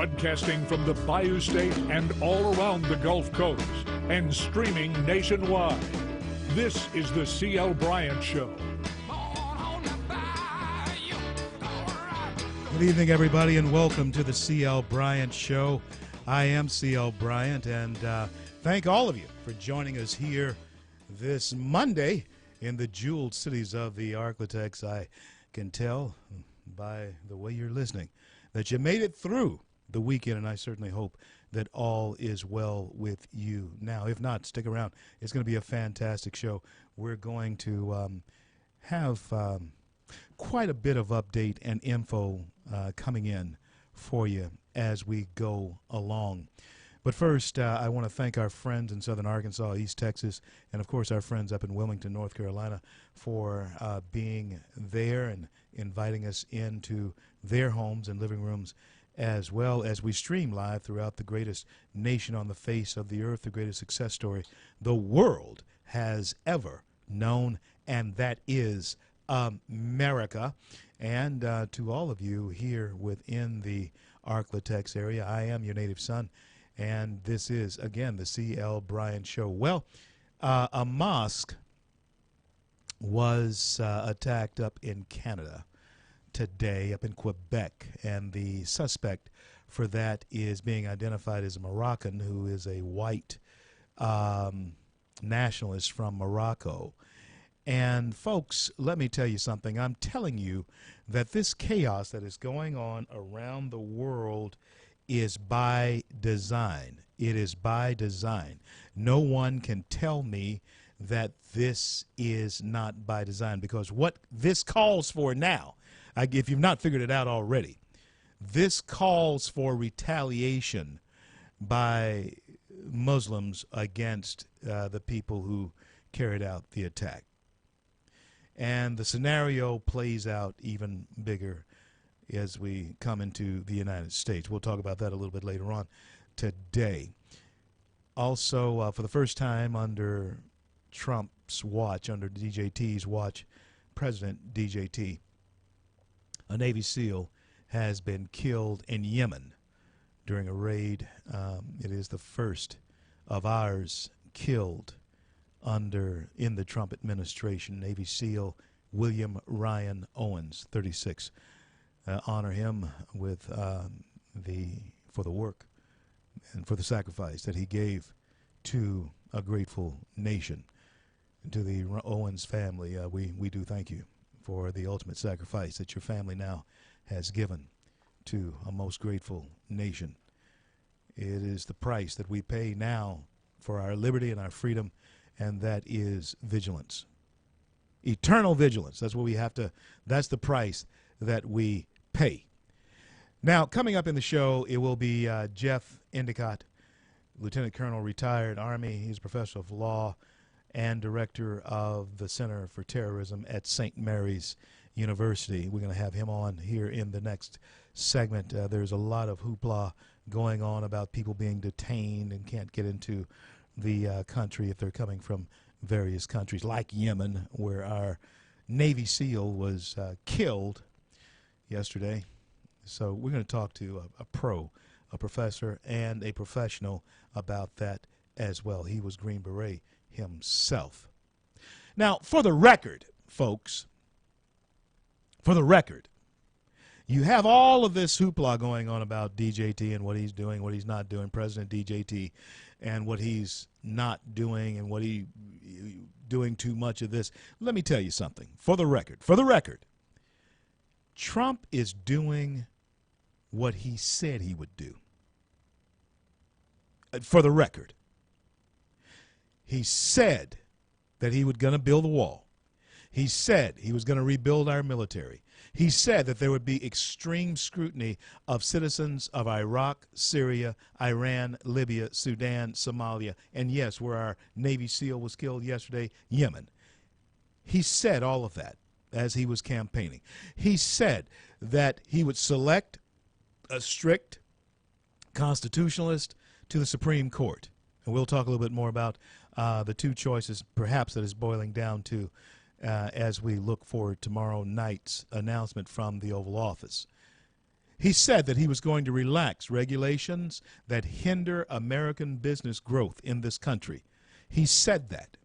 Broadcasting from the Bayou State and all around the Gulf Coast and streaming nationwide. This is the C.L. Bryant Show. Good evening, everybody, and welcome to the C.L. Bryant Show. I am C.L. Bryant, and thank all of you for joining us here this Monday in the jeweled cities of the Arklatex. I can tell by the way you're listening that you made it through the weekend, and I certainly hope that all is well with you. Now, if not, stick around. It's going to be a fantastic show. We're going to have quite a bit of update and info coming in for you as we go along. But first, I want to thank our friends in southern Arkansas, East Texas, and of course our friends up in Wilmington, North Carolina, for being there and inviting us into their homes and living rooms, as well as we stream live throughout the greatest nation on the face of the earth, the greatest success story the world has ever known, and that is America. And to all of you here within the Arklatex area, I am your native son, and this is, again, the C.L. Bryant Show. Well, a mosque was attacked up in Canada today, up in Quebec, and the suspect for that is being identified as a Moroccan who is a white nationalist from Morocco. And folks, let me tell you something. I'm telling you that this chaos that is going on around the world is by design. It is by design. No one can tell me that this is not by design, because what this calls for now, if you've not figured it out already, this calls for retaliation by Muslims against the people who carried out the attack. And the scenario plays out even bigger as we come into the United States. We'll talk about that a little bit later on today. Also, for the first time under Trump's watch, under DJT's watch, President DJT, a Navy SEAL has been killed in Yemen during a raid. It is the first of ours killed in the Trump administration. Navy SEAL William Ryan Owens, 36. Honor him with for the work and for the sacrifice that he gave to a grateful nation. And to the Owens family, we do thank you for the ultimate sacrifice that your family now has given to a most grateful nation. It is the price that we pay now for our liberty and our freedom, and that is vigilance. Eternal vigilance. That's what we have to, that's the price that we pay. Now, coming up in the show, it will be Jeff Endicott, Lieutenant Colonel, retired Army. He's a professor of law and director of the Center for Terrorism at St. Mary's University. We're going to have him on here in the next segment. There's a lot of hoopla going on about people being detained and can't get into the country if they're coming from various countries, like Yemen, where our Navy SEAL was killed yesterday. So we're going to talk to a professor, and a professional about that as well. He was Green Beret himself. Now, for the record, folks, for the record, you have all of this hoopla going on about DJT and what he's doing, what he's not doing, President DJT, and what he's not doing, and what he doing too much of this. Let me tell you something. For the record, Trump is doing what he said he would do. For the record, he said that he was going to build a wall. He said he was going to rebuild our military. He said that there would be extreme scrutiny of citizens of Iraq, Syria, Iran, Libya, Sudan, Somalia, and yes, where our Navy SEAL was killed yesterday, Yemen. He said all of that as he was campaigning. He said that he would select a strict constitutionalist to the Supreme Court. And we'll talk a little bit more about the two choices, perhaps, that is boiling down to as we look for tomorrow night's announcement from the Oval Office. He said that he was going to relax regulations that hinder American business growth in this country. He said that.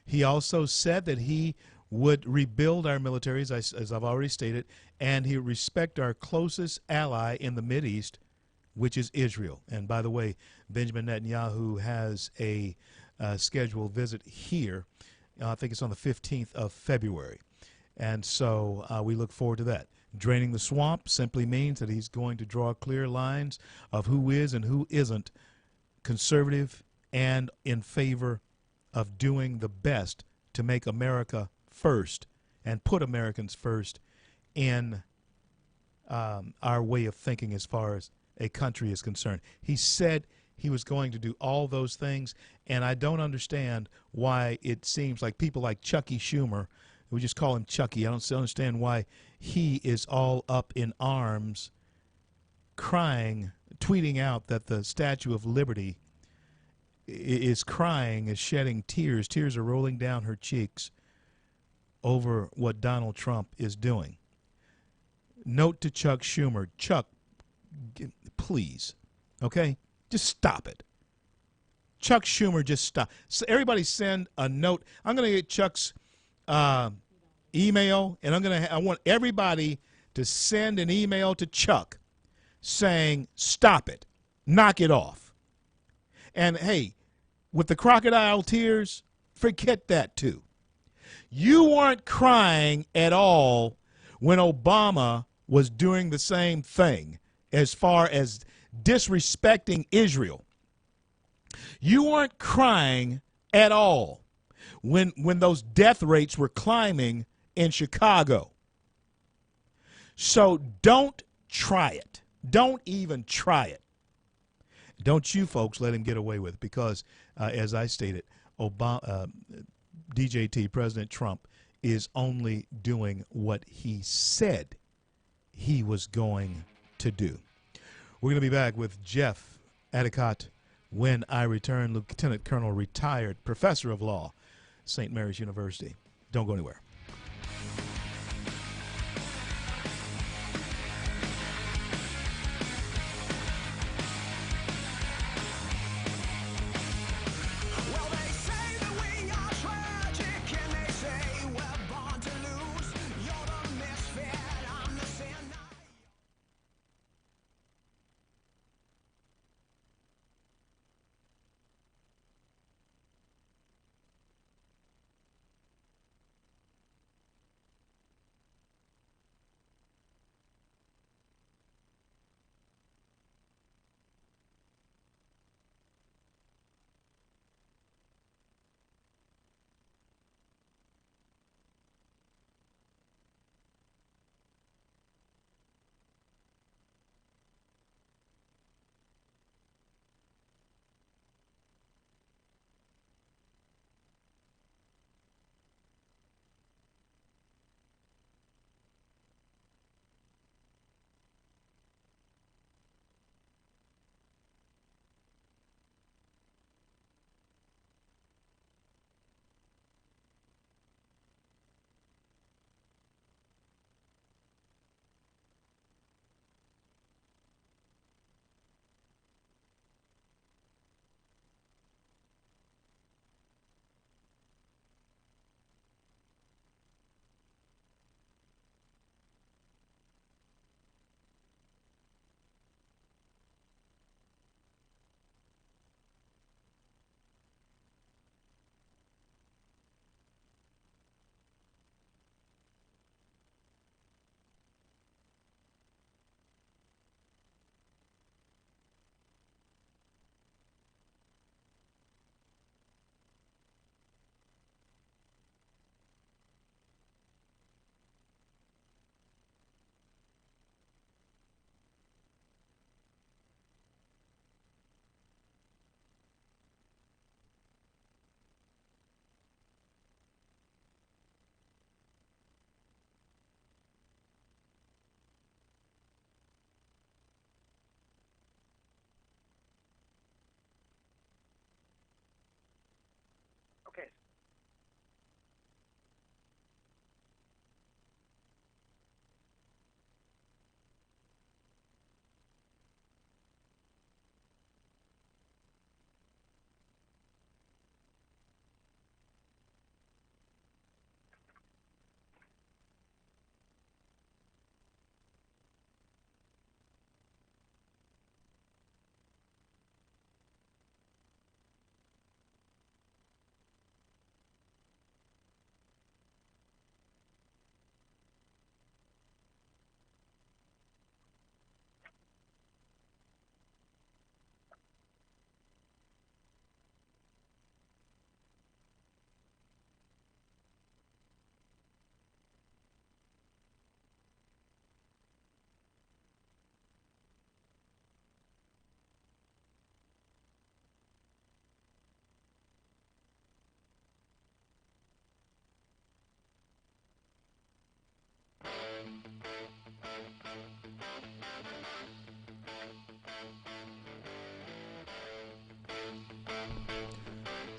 He also said that he would rebuild our militaries, as I've already stated, and he would respect our closest ally in the Mideast, which is Israel. And by the way, Benjamin Netanyahu has a scheduled visit here. I think it's on the 15th of February. And so we look forward to that. Draining the swamp simply means that he's going to draw clear lines of who is and who isn't conservative and in favor of doing the best to make America first and put Americans first in our way of thinking as far as a country is concerned. He said he was going to do all those things, and I don't understand why it seems like people like Chucky Schumer, we just call him Chucky, I don't understand why he is all up in arms, crying, tweeting out that the Statue of Liberty is crying, is shedding tears. Tears are rolling down her cheeks over what Donald Trump is doing. Note to Chuck Schumer, Chuck, please, okay? Just stop it. Chuck Schumer, just stop. So everybody send a note. I'm going to get Chuck's email, and I want everybody to send an email to Chuck saying, stop it, knock it off. And hey, with the crocodile tears, forget that too. You weren't crying at all when Obama was doing the same thing as far as disrespecting Israel. You weren't crying at all when those death rates were climbing in Chicago. So don't try it. Don't even try it. Don't you folks let him get away with it, because, as I stated, DJT, President Trump, is only doing what he said he was going to do. We're going to be back with Jeff Adicott when I return, Lieutenant Colonel, retired professor of law, St. Mary's University. Don't go anywhere. Okay.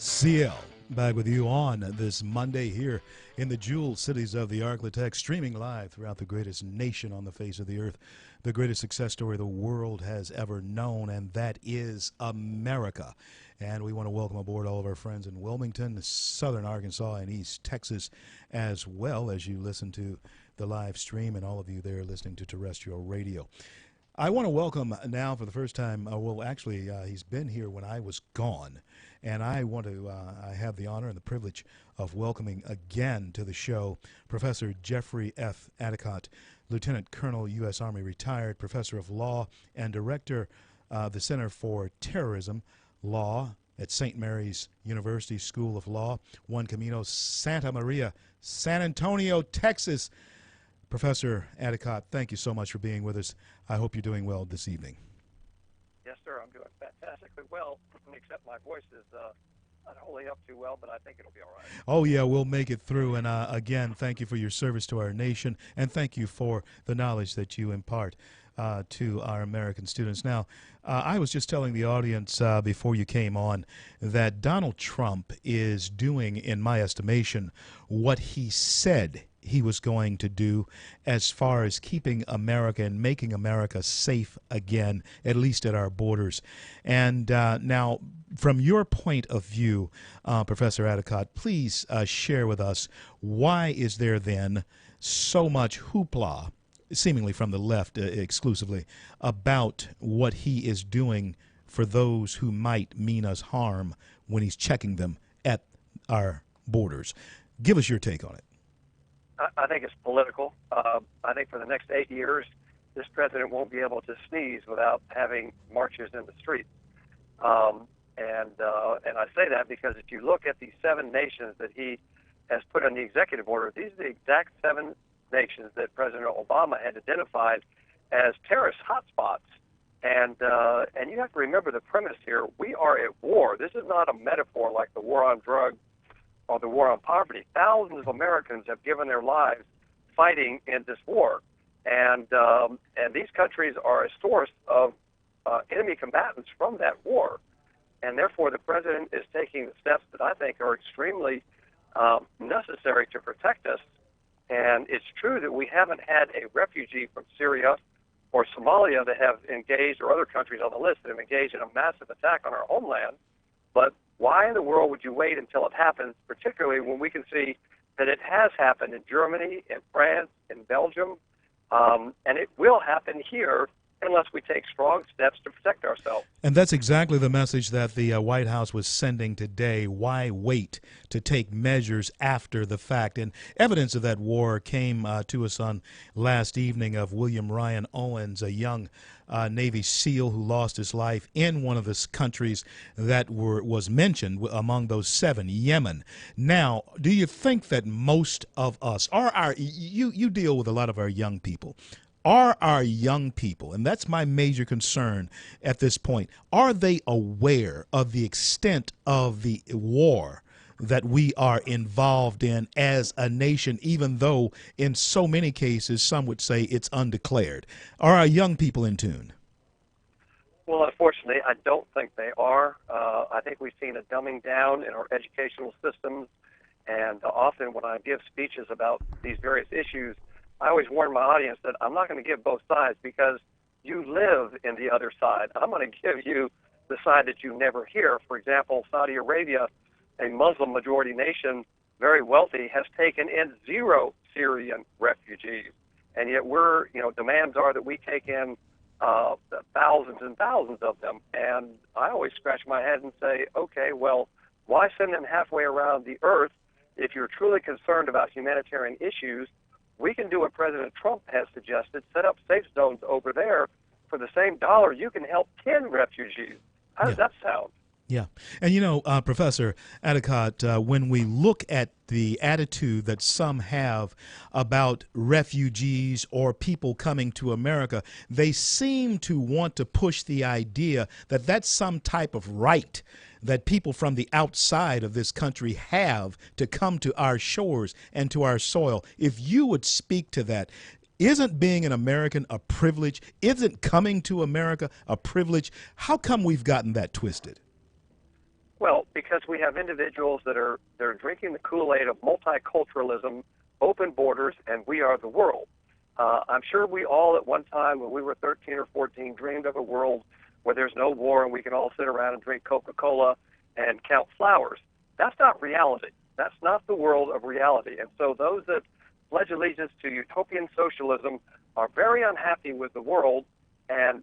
CL, back with you on this Monday here in the jewel cities of the Arklatex, streaming live throughout the greatest nation on the face of the earth, the greatest success story the world has ever known, and that is America. And we want to welcome aboard all of our friends in Wilmington, southern Arkansas, and East Texas, as well as you listen to the live stream, and all of you there listening to terrestrial radio. I want to welcome now for the first time, he's been here when I was gone, and I have the honor and the privilege of welcoming again to the show Professor Jeffrey F. Adicott, Lieutenant Colonel, U.S. Army retired, Professor of Law and Director of the Center for Terrorism Law at St. Mary's University School of Law, Juan Camino, Santa Maria, San Antonio, Texas. Professor Adicott, thank you so much for being with us. I hope you're doing well this evening. Yes, sir. I'm doing fantastically well, except my voice is not holding up too well, but I think it'll be all right. Oh, yeah, we'll make it through. And again, thank you for your service to our nation, and thank you for the knowledge that you impart to our American students. Now, I was just telling the audience before you came on that Donald Trump is doing, in my estimation, what he said he was going to do as far as keeping America and making America safe again, at least at our borders. And now, from your point of view, Professor Adicott, please share with us, why is there then so much hoopla, seemingly from the left exclusively, about what he is doing for those who might mean us harm when he's checking them at our borders? Give us your take on it. I think it's political. I think for the next 8 years, this president won't be able to sneeze without having marches in the streets. And I say that because if you look at the 7 nations that he has put on the executive order, these are the exact 7 nations that President Obama had identified as terrorist hotspots. And you have to remember the premise here. We are at war. This is not a metaphor like the war on drugs or the war on poverty. Thousands of Americans have given their lives fighting in this war. And these countries are a source of enemy combatants from that war. And therefore, the president is taking the steps that I think are extremely necessary to protect us. And it's true that we haven't had a refugee from Syria or Somalia that have engaged, or other countries on the list that have engaged in a massive attack on our homeland. But why in the world would you wait until it happens, particularly when we can see that it has happened in Germany, in France, in Belgium, and it will happen here unless we take strong steps to protect ourselves. And that's exactly the message that the White House was sending today. Why wait to take measures after the fact? And evidence of that war came to us on last evening of William Ryan Owens, a young Navy SEAL who lost his life in one of the countries that was mentioned among those 7, Yemen. Now, do you think that most of us, you deal with a lot of our young people, are our young people, and that's my major concern at this point, are they aware of the extent of the war that we are involved in as a nation, even though in so many cases some would say it's undeclared? Are our young people in tune? Well, unfortunately, I don't think they are. I think we've seen a dumbing down in our educational systems, and often when I give speeches about these various issues, I always warn my audience that I'm not going to give both sides because you live in the other side. I'm going to give you the side that you never hear. For example, Saudi Arabia, a Muslim-majority nation, very wealthy, has taken in 0 Syrian refugees. And yet demands are that we take in thousands and thousands of them. And I always scratch my head and say, okay, well, why send them halfway around the earth if you're truly concerned about humanitarian issues? We can do what President Trump has suggested, set up safe zones over there. For the same dollar, you can help 10 refugees. How does that sound? Yeah. And, Professor Adicott, when we look at the attitude that some have about refugees or people coming to America, they seem to want to push the idea that that's some type of right that people from the outside of this country have to come to our shores and to our soil. If you would speak to that, isn't being an American a privilege? Isn't coming to America a privilege? How come we've gotten that twisted? Well, because we have individuals that are drinking the Kool-Aid of multiculturalism, open borders, and we are the world. I'm sure we all at one time when we were 13 or 14 dreamed of a world where there's no war and we can all sit around and drink Coca-Cola and count flowers. That's not reality. That's not the world of reality. And so those that pledge allegiance to utopian socialism are very unhappy with the world. And,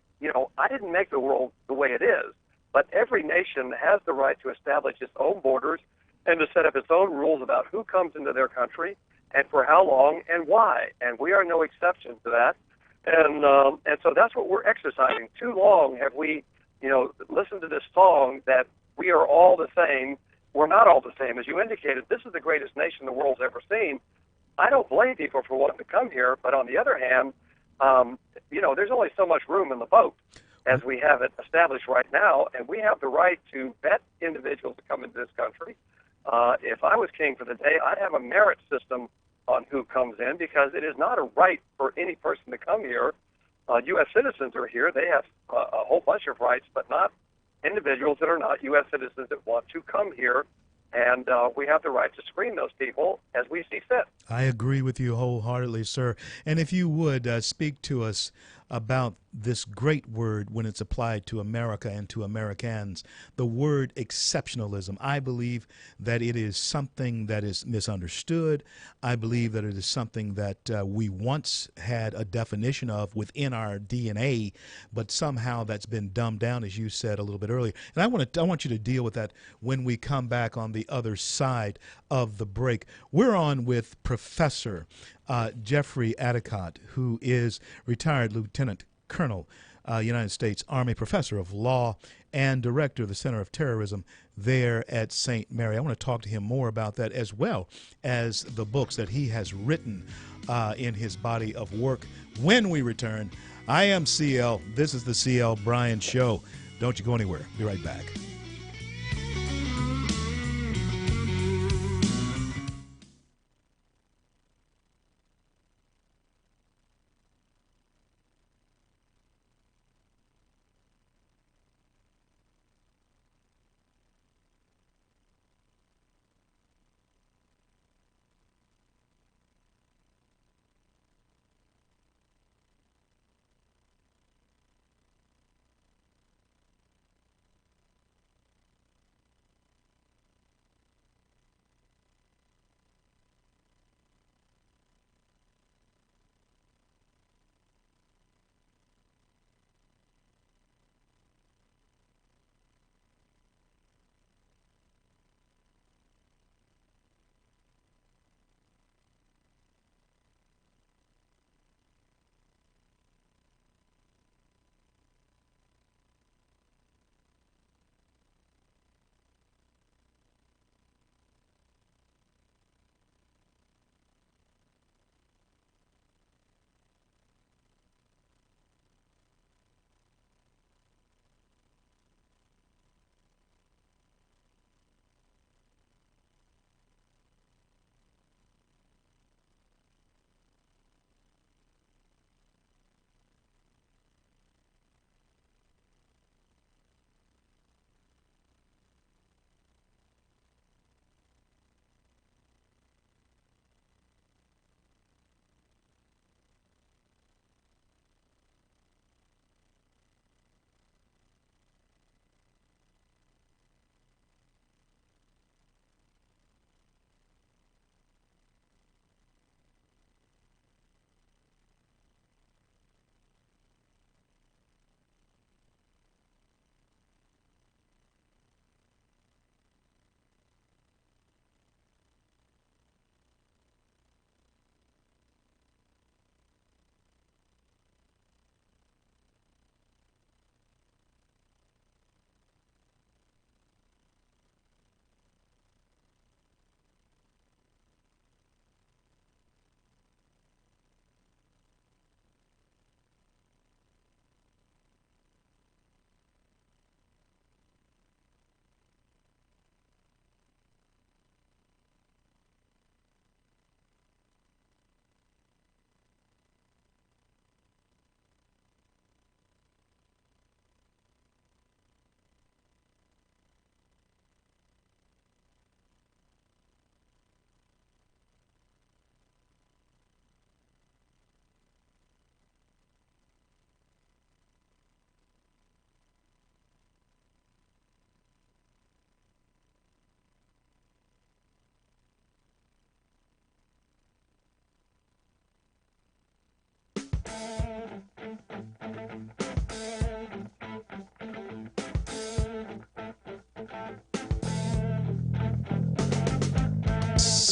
I didn't make the world the way it is, but every nation has the right to establish its own borders and to set up its own rules about who comes into their country and for how long and why. And we are no exception to that. And so that's what we're exercising. Too long have we, listened to this song that we are all the same. We're not all the same. As you indicated, this is the greatest nation the world's ever seen. I don't blame people for wanting to come here, but on the other hand, there's only so much room in the boat as we have it established right now, and we have the right to vet individuals to come into this country. If I was king for the day, I'd have a merit system on who comes in, because it is not a right for any person to come here. U.S. citizens are here. They have a whole bunch of rights, but not individuals that are not U.S. citizens that want to come here. And we have the right to screen those people as we see fit. I agree with you wholeheartedly, sir. And if you would speak to us about this great word when it's applied to America and to Americans, the word exceptionalism. I believe that it is something that is misunderstood. I believe that it is something that we once had a definition of within our DNA, but somehow that's been dumbed down, as you said a little bit earlier. And I want you to deal with that when we come back on the other side of the break. We're on with Professor Jeffrey Adicott, who is retired Lieutenant Colonel, United States Army Professor of Law and Director of the Center of Terrorism there at St. Mary. I want to talk to him more about that, as well as the books that he has written in his body of work. When we return, I am CL. This is the CL Bryant Show. Don't you go anywhere. Be right back.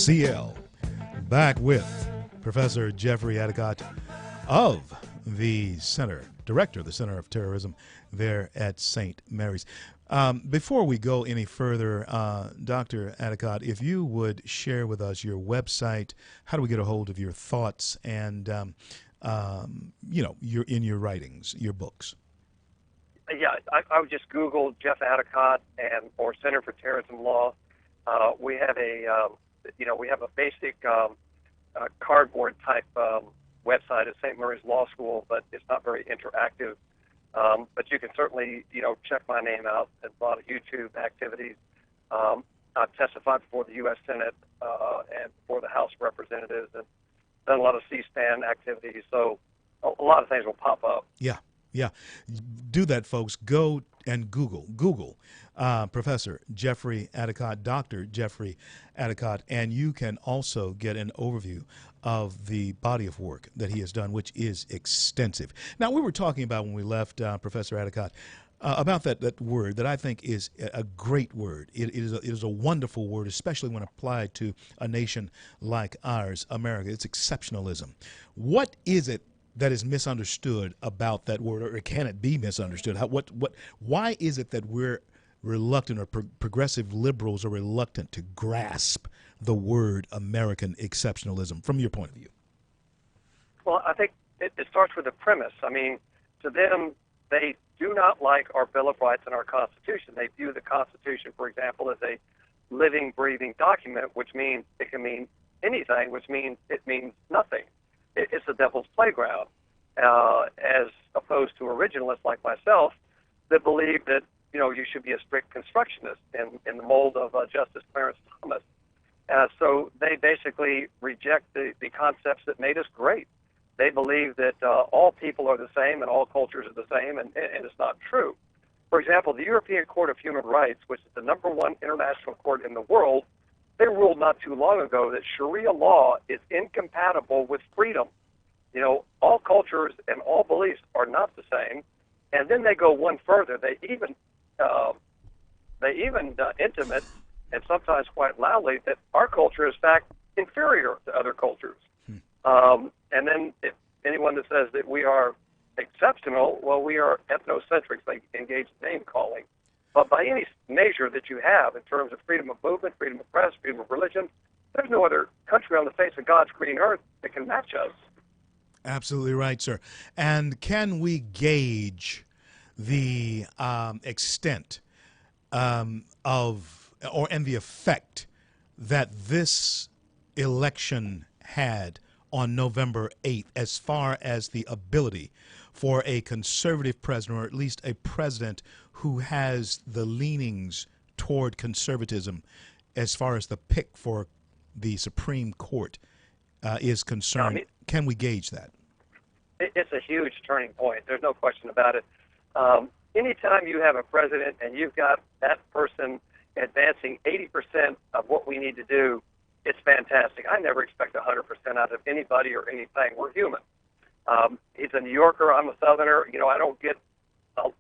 CL, back with Professor Jeffrey Adicott of the Director of the Center of Terrorism there at St. Mary's. Before we go any further, Dr. Adicott, if you would share with us your website, how do we get a hold of your thoughts and, your writings, your books? Yeah, I would just Google Jeff Adicott or Center for Terrorism Law. We have a basic cardboard type website at St. Mary's Law School, but it's not very interactive. But you can certainly, check my name out at a lot of YouTube activities. I've testified before the U.S. Senate and before the House of Representatives, and done a lot of C-SPAN activities. So a lot of things will pop up. Yeah. Do that, folks. Go and Google Professor Jeffrey Adicott, Dr. Jeffrey Adicott, and you can also get an overview of the body of work that he has done, which is extensive. Now, we were talking about when we left Professor Adicott about that word that I think is a great word. It is a wonderful word, especially when applied to a nation like ours, America. It's exceptionalism. What is it that is misunderstood about that word, or can it be misunderstood? Why is it that we're reluctant, or progressive liberals are reluctant to grasp the word American exceptionalism from your point of view? Well, I think it starts with a premise. I mean, to them, they do not like our Bill of Rights and our Constitution. They view the Constitution, for example, as a living, breathing document, which means it can mean anything, which means it means nothing. It's the devil's playground, as opposed to originalists like myself that believe that, you should be a strict constructionist in the mold of Justice Clarence Thomas. So they basically reject the concepts that made us great. They believe that all people are the same and all cultures are the same, and it's not true. For example, the European Court of Human Rights, which is the #1 international court in the world, they ruled not too long ago that Sharia law is incompatible with freedom. All cultures and all beliefs are not the same. And then they go one further. They even intimate, and sometimes quite loudly, that our culture is, in fact, inferior to other cultures. And then if anyone that says that we are exceptional, well, we are ethnocentrics. They engage in name-calling. But by any measure that you have in terms of freedom of movement, freedom of press, freedom of religion, there's no other country on the face of God's green earth that can match us. Absolutely right, sir. And can we gauge the extent and the effect that this election had on November 8th as far as the ability for a conservative president, or at least a president who has the leanings toward conservatism as far as the pick for the Supreme Court is concerned? Can we gauge that? It's a huge turning point. There's no question about it. Anytime you have a president and you've got that person advancing 80% of what we need to do, it's fantastic. I never expect 100% out of anybody or anything. We're human. He's a New Yorker. I'm a Southerner. I don't get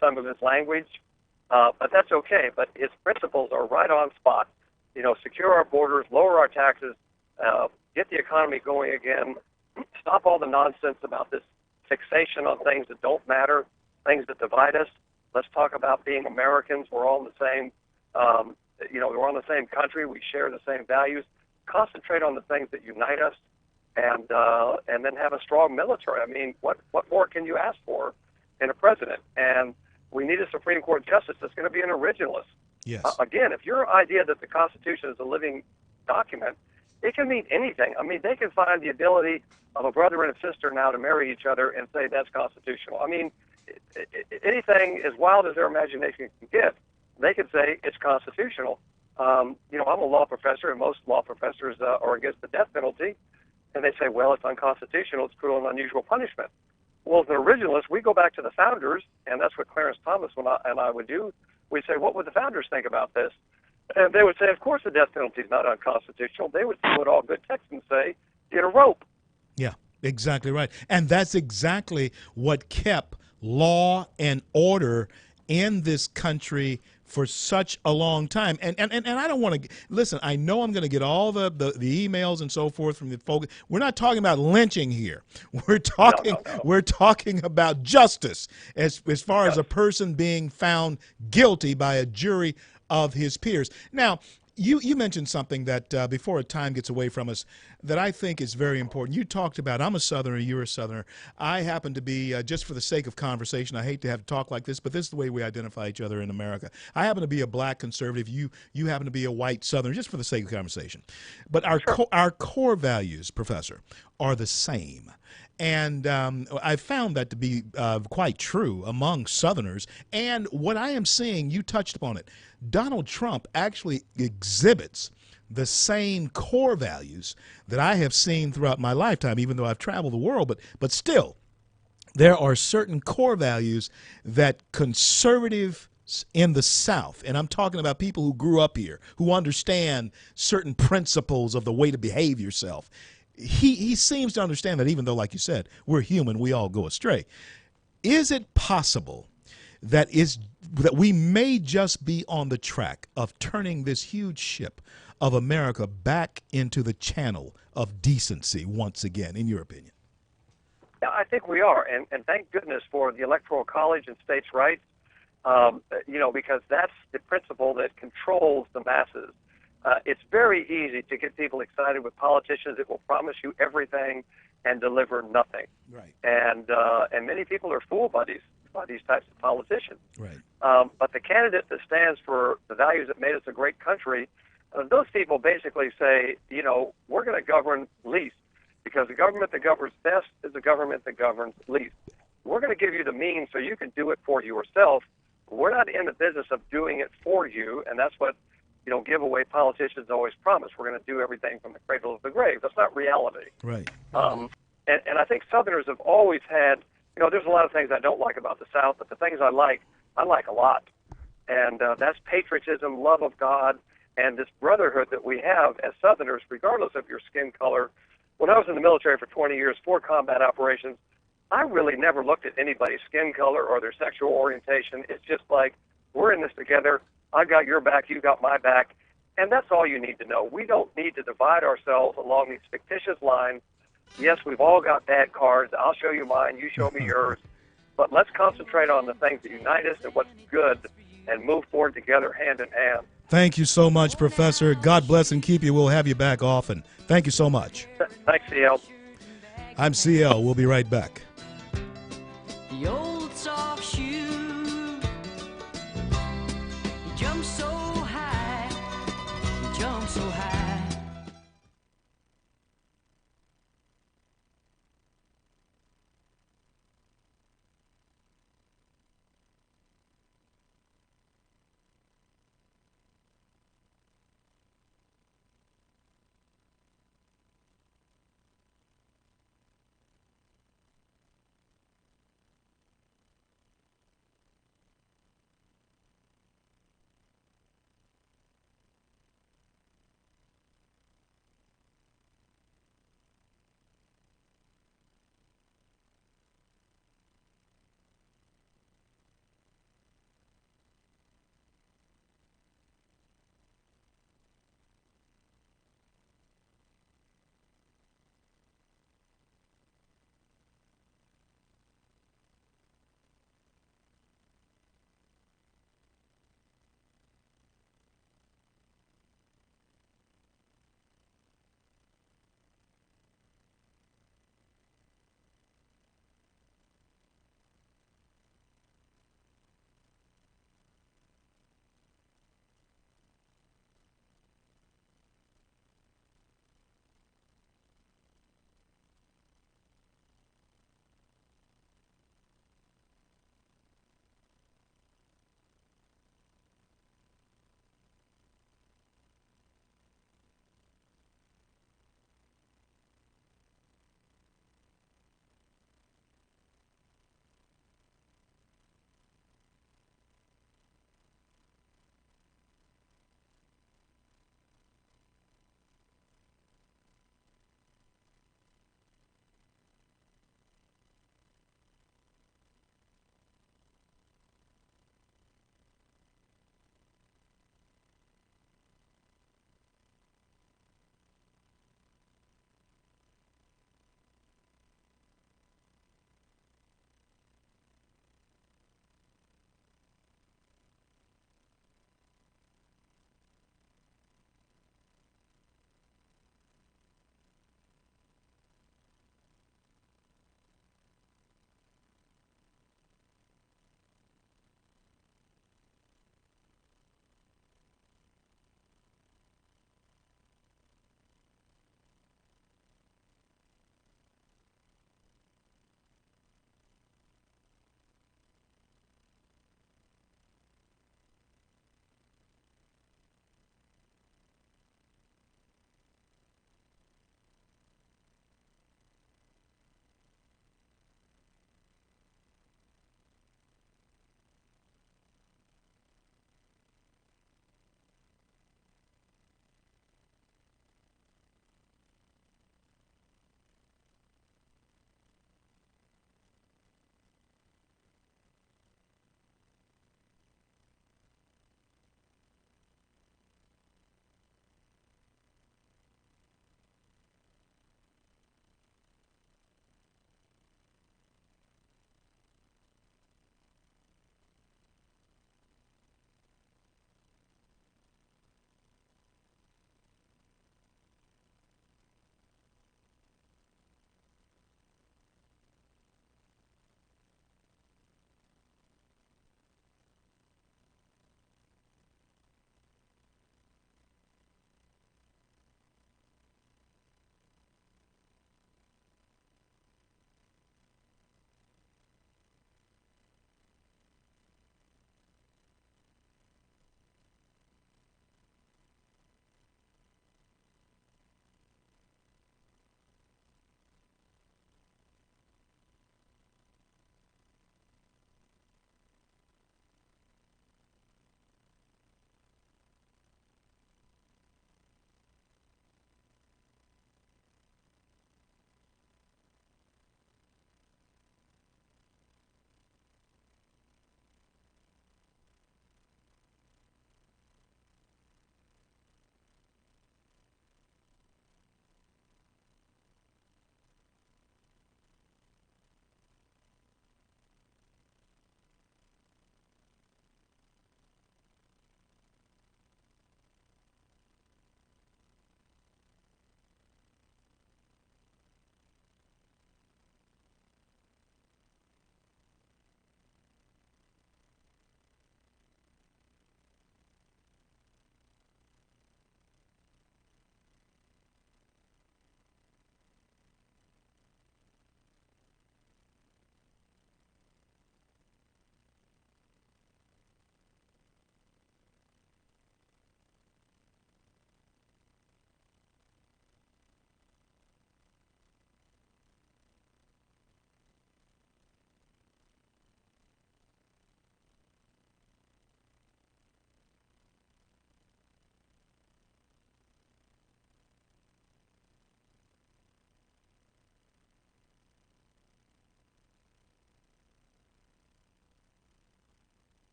some of his language, but that's okay. But his principles are right on spot. Secure our borders, lower our taxes, get the economy going again, stop all the nonsense about this fixation on things that don't matter, things that divide us. Let's talk about being Americans. We're all in the same, we're on the same country. We share the same values. Concentrate on the things that unite us, and then have a strong military. I mean, what more can you ask for in a president? And we need a Supreme Court justice that's going to be an originalist. Yes. Again, if your idea that the Constitution is a living document, it can mean anything. I mean, they can find the ability of a brother and a sister now to marry each other and say that's constitutional. I mean, anything as wild as their imagination can get, they could say it's constitutional. I'm a law professor, and most law professors are against the death penalty, and they say, well, it's unconstitutional, it's cruel and unusual punishment. Well, as an originalist, we go back to the founders, and that's what Clarence Thomas and I would do. We'd say, what would the founders think about this? And they would say, of course the death penalty is not unconstitutional. They would see what all good Texans say, get a rope. Yeah, exactly right. And that's exactly what kept law and order in this country for such a long time. And I don't want to listen. I know I'm going to get all the emails and so forth from the folks. We're not talking about lynching here. We're talking No. we're talking about justice as far as Yes. a person being found guilty by a jury of his peers. Now, you mentioned something that before time gets away from us that I think is very important. You talked about I'm a Southerner, you're a Southerner. I happen to be, just for the sake of conversation, I hate to have to talk like this, but this is the way we identify each other in America. I happen to be a black conservative. You happen to be a white Southerner, just for the sake of conversation. But our core values, Professor, are the same. And I found that to be quite true among Southerners. And what I am seeing, you touched upon it, Donald Trump actually exhibits the same core values that I have seen throughout my lifetime, even though I've traveled the world. But still, there are certain core values that conservatives in the South, and I'm talking about people who grew up here, who understand certain principles of the way to behave yourself. He seems to understand that, even though, like you said, we're human, we all go astray. Is it possible that we may just be on the track of turning this huge ship of America back into the channel of decency once again, in your opinion? Yeah, I think we are, and thank goodness for the Electoral College and states' rights, because that's the principle that controls the masses. It's very easy to get people excited with politicians that will promise you everything and deliver nothing. Right. And many people are fooled by these types of politicians. Right. But the candidate that stands for the values that made us a great country, those people basically say, we're going to govern least, because the government that governs best is the government that governs least. We're going to give you the means so you can do it for yourself. We're not in the business of doing it for you, and that's what giveaway politicians always promise. We're going to do everything from the cradle to the grave. That's not reality. Right. And I think Southerners have always had, there's a lot of things I don't like about the South, but the things I like a lot. And that's patriotism, love of God, and this brotherhood that we have as Southerners, regardless of your skin color. When I was in the military for 20 years for combat operations, I really never looked at anybody's skin color or their sexual orientation. It's just like, we're in this together. I got your back, you got my back, and that's all you need to know. We don't need to divide ourselves along these fictitious lines. Yes, we've all got bad cards. I'll show you mine, you show me yours. But let's concentrate on the things that unite us and what's good and move forward together hand in hand. Thank you so much, Professor. God bless and keep you. We'll have you back often. Thank you so much. Thanks, CL. I'm CL. We'll be right back. The old soft shoe, he jumps so high, he jumps so high.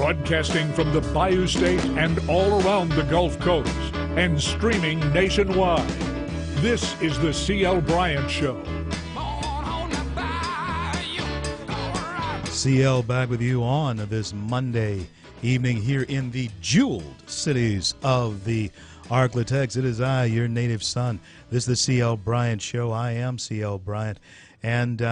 Broadcasting from the Bayou State and all around the Gulf Coast and streaming nationwide. This is the C.L. Bryant Show. CL back with you on this Monday evening here in the jeweled cities of the Arklatex. It is I, your native son. This is the C.L. Bryant Show. I am C.L. Bryant. And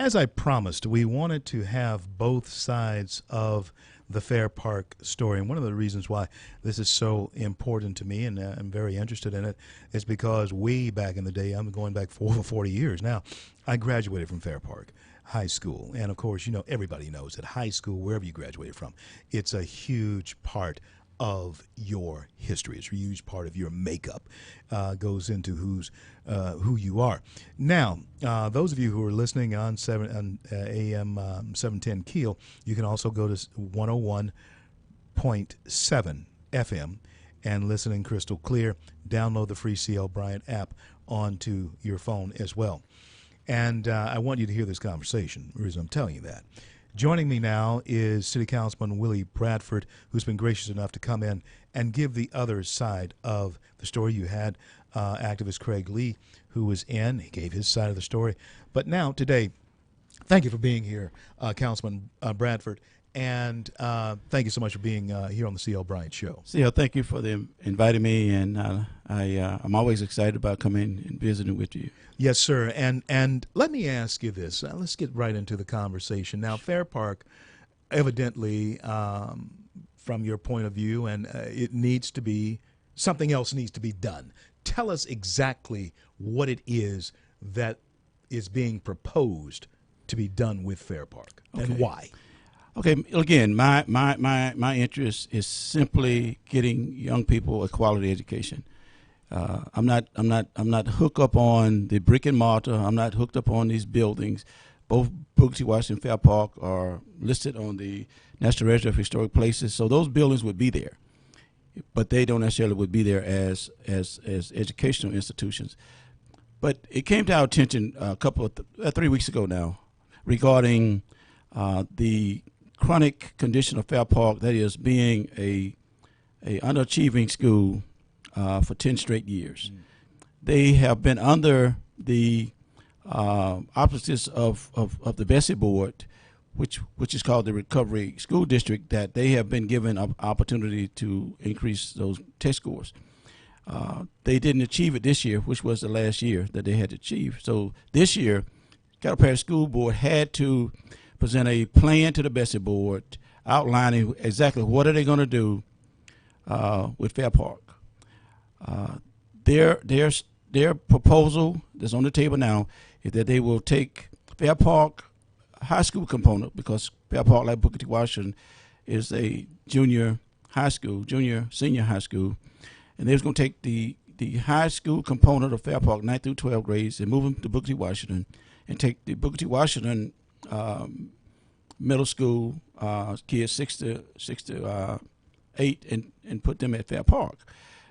as I promised, we wanted to have both sides of the Fair Park story. And one of the reasons why this is so important to me and I'm very interested in it is because way back in the day, I'm going back for over 40 years now, I graduated from Fair Park High School. And of course, you know, everybody knows that high school, wherever you graduated from, it's a huge part of your history. It's a huge part of your makeup. Goes into who you are. Now, those of you who are listening on AM 710 Keel, you can also go to 101.7 FM and listen in crystal clear. Download the free CL Bryant app onto your phone as well. And I want you to hear this conversation. The reason I'm telling you that. Joining me now is City Councilman Willie Bradford, who's been gracious enough to come in and give the other side of the story. You had activist Craig Lee, who was in. He gave his side of the story. But now, today, thank you for being here, Councilman Bradford. And thank you so much for being here on the C.L. Bryant Show. CL, thank you for inviting me, and I'm always excited about coming and visiting with you. Yes, sir. And let me ask you this. Let's get right into the conversation. Now, Fair Park, evidently, from your point of view, and it needs to be, something else needs to be done. Tell us exactly what it is that is being proposed to be done with Fair Park and why. Okay, again, my interest is simply getting young people a quality education. I'm not hooked up on the brick and mortar. I'm not hooked up on these buildings. Both Booker T. Washington and Fair Park are listed on the National Register of Historic Places, so those buildings would be there, but they don't necessarily would be there as educational institutions. But it came to our attention a couple of 3 weeks ago now regarding the chronic condition of Fair Park, that is being a underachieving school for 10 straight years. They have been under the auspices of the Bessie Board, which is called the Recovery School District, that they have been given an opportunity to increase those test scores. They didn't achieve it this year, which was the last year that they had to achieve. So this year, Cattle Parish School Board had to present a plan to the Bessie Board outlining exactly what are they going to do with Fair Park. Their proposal that's on the table now is that they will take Fair Park high school component, because Fair Park, like Booker T. Washington, is a junior senior high school, and they're going to take the high school component of Fair Park 9 through 12 grades and move them to Booker T. Washington, and take the Booker T. Washington middle school kids 6 to 8 and put them at Fair Park.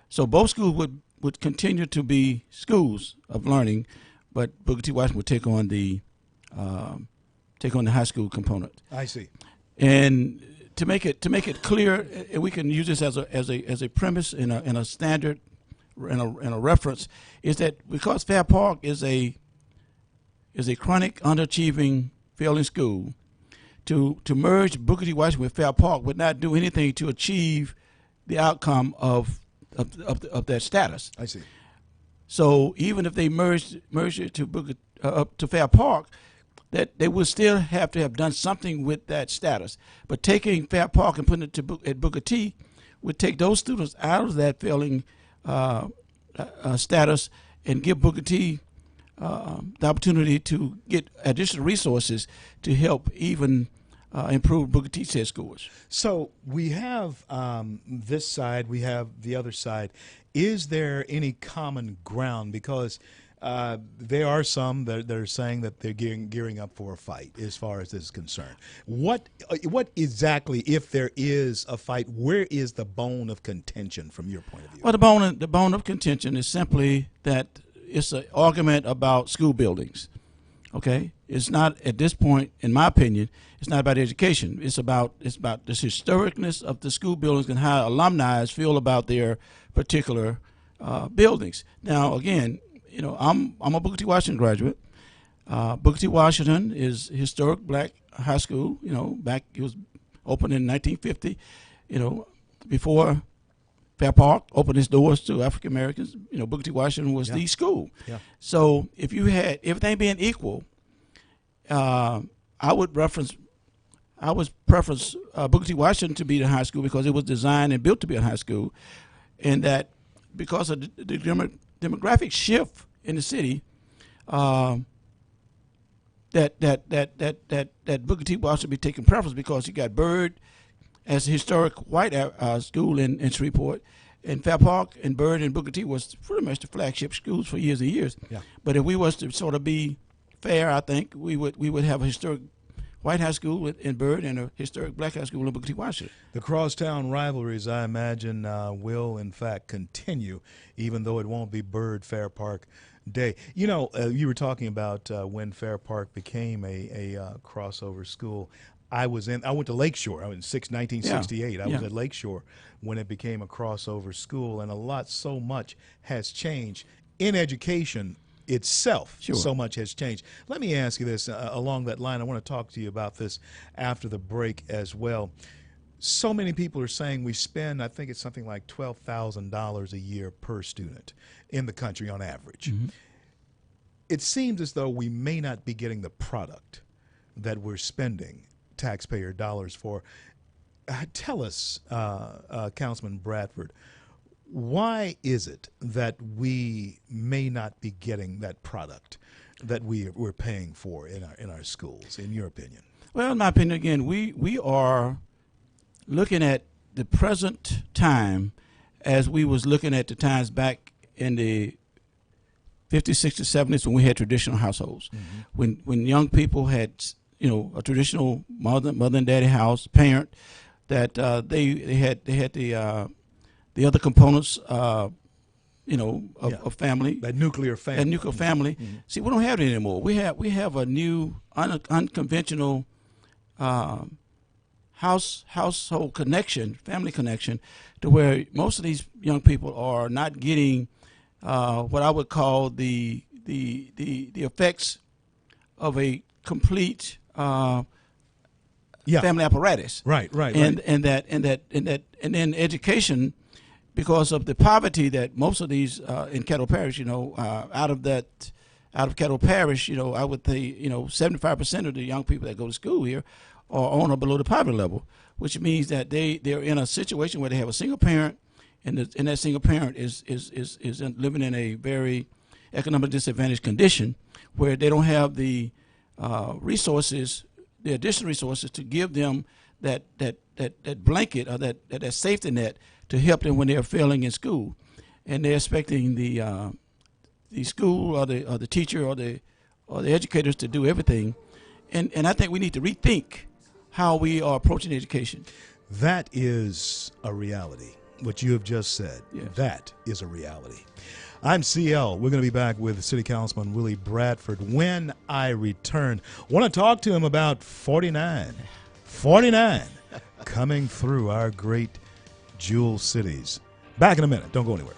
So both schools would continue to be schools of learning, but Booker T. Washington would take on the high school component. I see. And to make it clear, and we can use this as a premise in a standard in a reference, is that because Fair Park is a chronic underachieving failing school, to merge Booker T. Washington with Fair Park would not do anything to achieve the outcome of that status. I see. So even if they merged it to Booker up to Fair Park, that they would still have to have done something with that status. But taking Fair Park and putting it at Booker T would take those students out of that failing status and give Booker T the opportunity to get additional resources to help even improve Booker T test scores. So we have this side, we have the other side. Is there any common ground? Because there are some that are saying that they're gearing up for a fight as far as this is concerned. What exactly, if there is a fight, where is the bone of contention from your point of view? Well, the bone of contention is simply that it's an argument about school buildings. Okay, It's not at this point, in my opinion, it's not about education. It's about the historicness of the school buildings and how alumni feel about their particular buildings. Now, again, I'm a Booker T. Washington graduate. Booker T. Washington is historic black high school. Back it was opened in 1950. Before Fair Park opened its doors to African Americans. Booker T. Washington was the school. Yeah. So if you had everything being equal, I would preference Booker T. Washington to be the high school because it was designed and built to be a high school, and that because of the demographic shift in the city, that Booker T. Washington be taking preference because you got Byrd as a historic white school in Shreveport, and Fair Park and Byrd and Booker T. was pretty much the flagship schools for years and years. Yeah. But if we was to sort of be fair, I think we would have a historic white high school in Byrd and a historic black high school in Booker T. Washington. The crosstown rivalries, I imagine, will in fact continue, even though it won't be Byrd Fair Park Day. You were talking about when Fair Park became a crossover school. I went to Lakeshore. I was in 1968. I was at Lakeshore when it became a crossover school, and so much has changed in education itself. Sure. So much has changed. Let me ask you this along that line. I want to talk to you about this after the break as well. So many people are saying we spend, I think it's something like $12,000 a year per student in the country on average. Mm-hmm. It seems as though we may not be getting the product that we're spending taxpayer dollars for. Tell us, Councilman Bradford, why is it that we may not be getting that product that we're paying for in our schools, in your opinion? Well, in my opinion, again, we are looking at the present time as we was looking at the times back in the 50s, 60s, 70s when we had traditional households. Mm-hmm. When young people had a traditional mother and daddy house, parent, that they had the other components, of family. That nuclear family. Mm-hmm. See, we don't have it anymore. We have a new unconventional household connection, family connection, to where most of these young people are not getting what I would call the effects of a complete family apparatus. Right. And then education, because of the poverty that most of these in Caddo Parish, out of Caddo Parish, I would say 75% of the young people that go to school here are on or below the poverty level, which means that they're in a situation where they have a single parent, and that single parent is living in a very economically disadvantaged condition, where they don't have the resources, the additional resources to give them that blanket or that safety net to help them when they're failing in school, and they're expecting the school or the teacher or the educators to do everything, and I think we need to rethink how we are approaching education. That is a reality. What you have just said, yes. That is a reality. I'm CL. We're going to be back with City Councilman Willie Bradford when I return. Want to talk to him about 49 coming through our great jewel cities. Back in a minute. Don't go anywhere.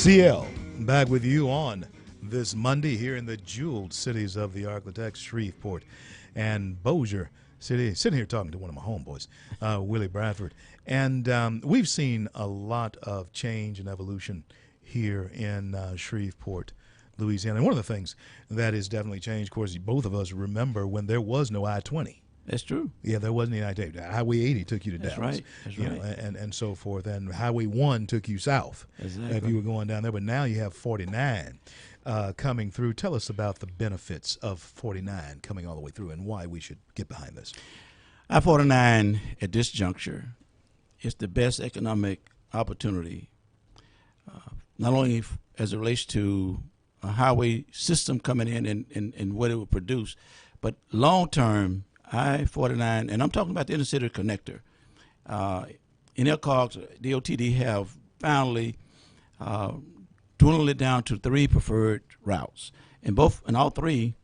CL, back with you on this Monday here in the jeweled cities of the Arklatex, Shreveport, and Bossier City. Sitting here talking to one of my homeboys, Willie Bradford. And we've seen a lot of change and evolution here in Shreveport, Louisiana. And one of the things that has definitely changed, of course, both of us remember when there was no I-20. That's true. Yeah, there wasn't any I-20. Highway 80 took you to That's Dallas. right. That's you right. know, and so forth. And Highway 1 took you south Exactly. if you were going down there. But now you have 49 coming through. Tell us about the benefits of 49 coming all the way through and why we should get behind this. I-49 at this juncture is the best economic opportunity, not only as it relates to a highway system coming in and what it would produce, but long-term, I-49, and I'm talking about the intercity connector. In their COGS, DOTD have finally dwindled it down to 3 preferred routes, and all three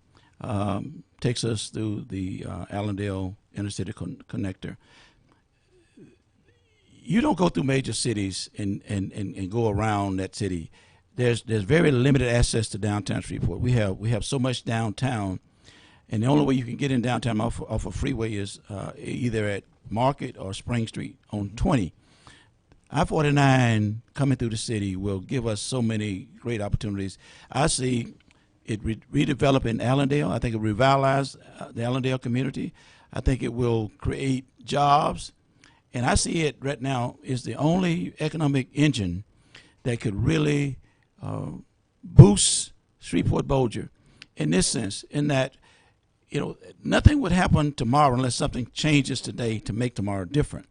takes us through the Allendale intercity connector. You don't go through major cities and go around that city. There's very limited access to downtown Shreveport. We have so much downtown. And the only way you can get in downtown off a freeway is either at Market or Spring Street on 20. I-49 coming through the city will give us so many great opportunities. I see it redeveloping Allendale. I think it will revitalize the Allendale community. I think it will create jobs. And I see it right now is the only economic engine that could really boost Shreveport-Bossier in this sense, in that nothing would happen tomorrow unless something changes today to make tomorrow different.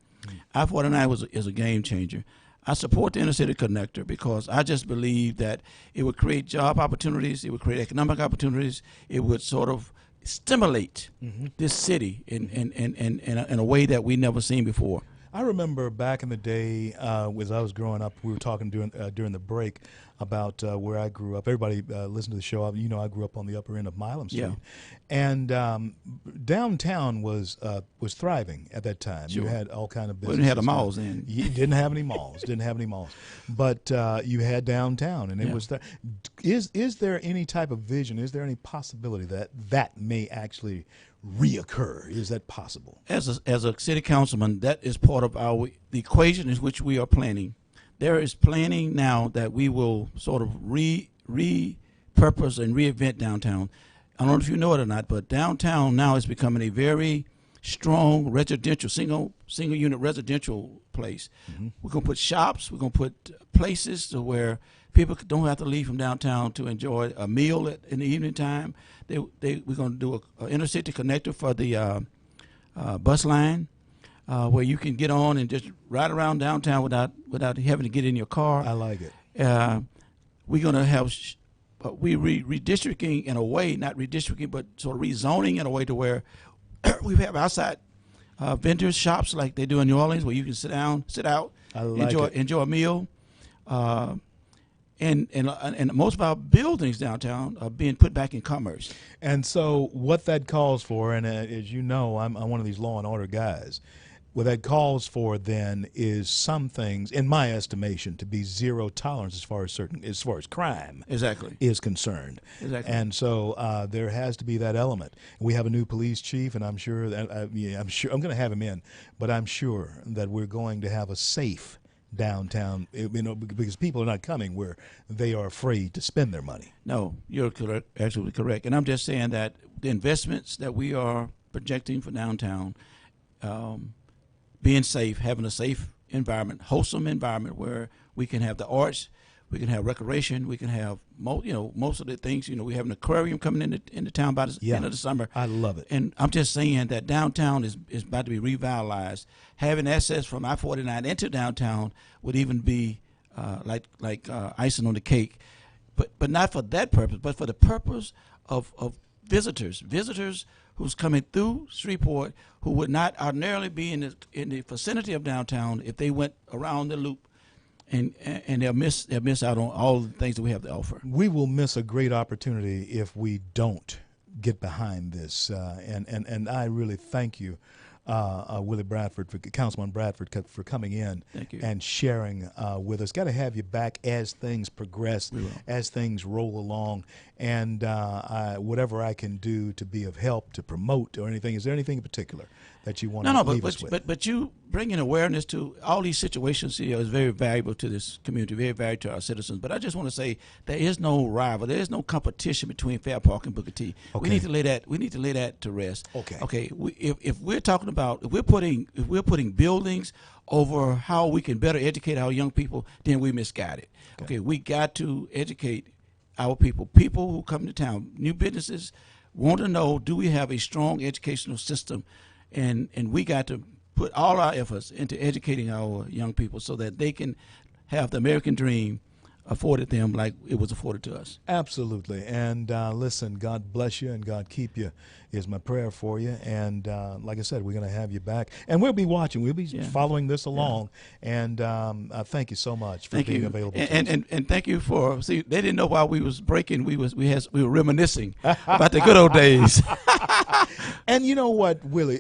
I-49 is a game changer. I support the intercity connector because I just believe that it would create job opportunities, it would create economic opportunities, it would sort of stimulate this city in a way that we never seen before. I remember back in the day, as I was growing up, we were talking during the break about where I grew up. Everybody listen to the show. I grew up on the upper end of Milam Street, and downtown was thriving at that time. Sure. You had all kind of We businesses. didn't have the malls then. You didn't have any malls. But you had downtown, and it was. Is there any type of vision? Is there any possibility that may actually reoccur? Is that possible? As a city councilman, that is part of the equation in which we are planning. There is planning now that we will sort of repurpose and reinvent downtown. I don't know if you know it or not, but downtown now is becoming a very strong residential, single unit residential place. We're going to put shops, we're going to put places to where people don't have to leave from downtown to enjoy a meal in the evening time. We're going to do an intercity connector for the bus line, where you can get on and just ride around downtown without having to get in your car. I like it. We're going to have redistricting in a way, not redistricting, but sort of rezoning in a way to where we have outside vendors, shops like they do in New Orleans, where you can sit out, enjoy a meal. And most of our buildings downtown are being put back in commerce. And so what that calls for, and as you know, I'm one of these law and order guys, what that calls for then is some things, in my estimation, to be zero tolerance as far as crime is concerned. Exactly. And so there has to be that element. We have a new police chief, and I'm sure that I'm going to have him in, but I'm sure that we're going to have a safe downtown, because people are not coming where they are afraid to spend their money. No, you're correct, absolutely correct. And I'm just saying that the investments that we are projecting for downtown, being safe, having a safe environment, wholesome environment where we can have the arts, we can have recreation, we can have most of the things. We have an aquarium coming into town by the end of the summer. I love it. And I'm just saying that downtown is about to be revitalized. Having access from I-49 into downtown would even be like icing on the cake, but not for that purpose, but for the purpose of visitors who's coming through Shreveport who would not ordinarily be in the vicinity of downtown if they went around the loop. And they'll miss out on all the things that we have to offer. We will miss a great opportunity if we don't get behind this. And I really thank you Willie Bradford, Councilman Bradford, for coming in Thank you. and sharing with us. Got to have you back as things progress, We will. as things roll along, and whatever I can do to be of help, to promote or anything. Is there anything in particular that you want to leave us with? But you bringing awareness to all these situations here is very valuable to this community, very valuable to our citizens. But I just want to say there is no rival, there is no competition between Fair Park and Booker T. Okay. We need to lay that to rest. Okay. Okay. If we're talking about if we're putting buildings over how we can better educate our young people, then we misguided. Okay. We got to educate our people who come to town, new businesses want to know, do we have a strong educational system? And we got to put all our efforts into educating our young people so that they can have the American dream afforded them like it was afforded to us. Absolutely. And listen, God bless you and God keep you is my prayer for you. And like I said, we're going to have you back. And we'll be watching. We'll be following this along. Yeah. And thank you so much for being available to us. And thank you for, see, they didn't know while we was breaking, we were reminiscing about the good old days. And you know what, Willie,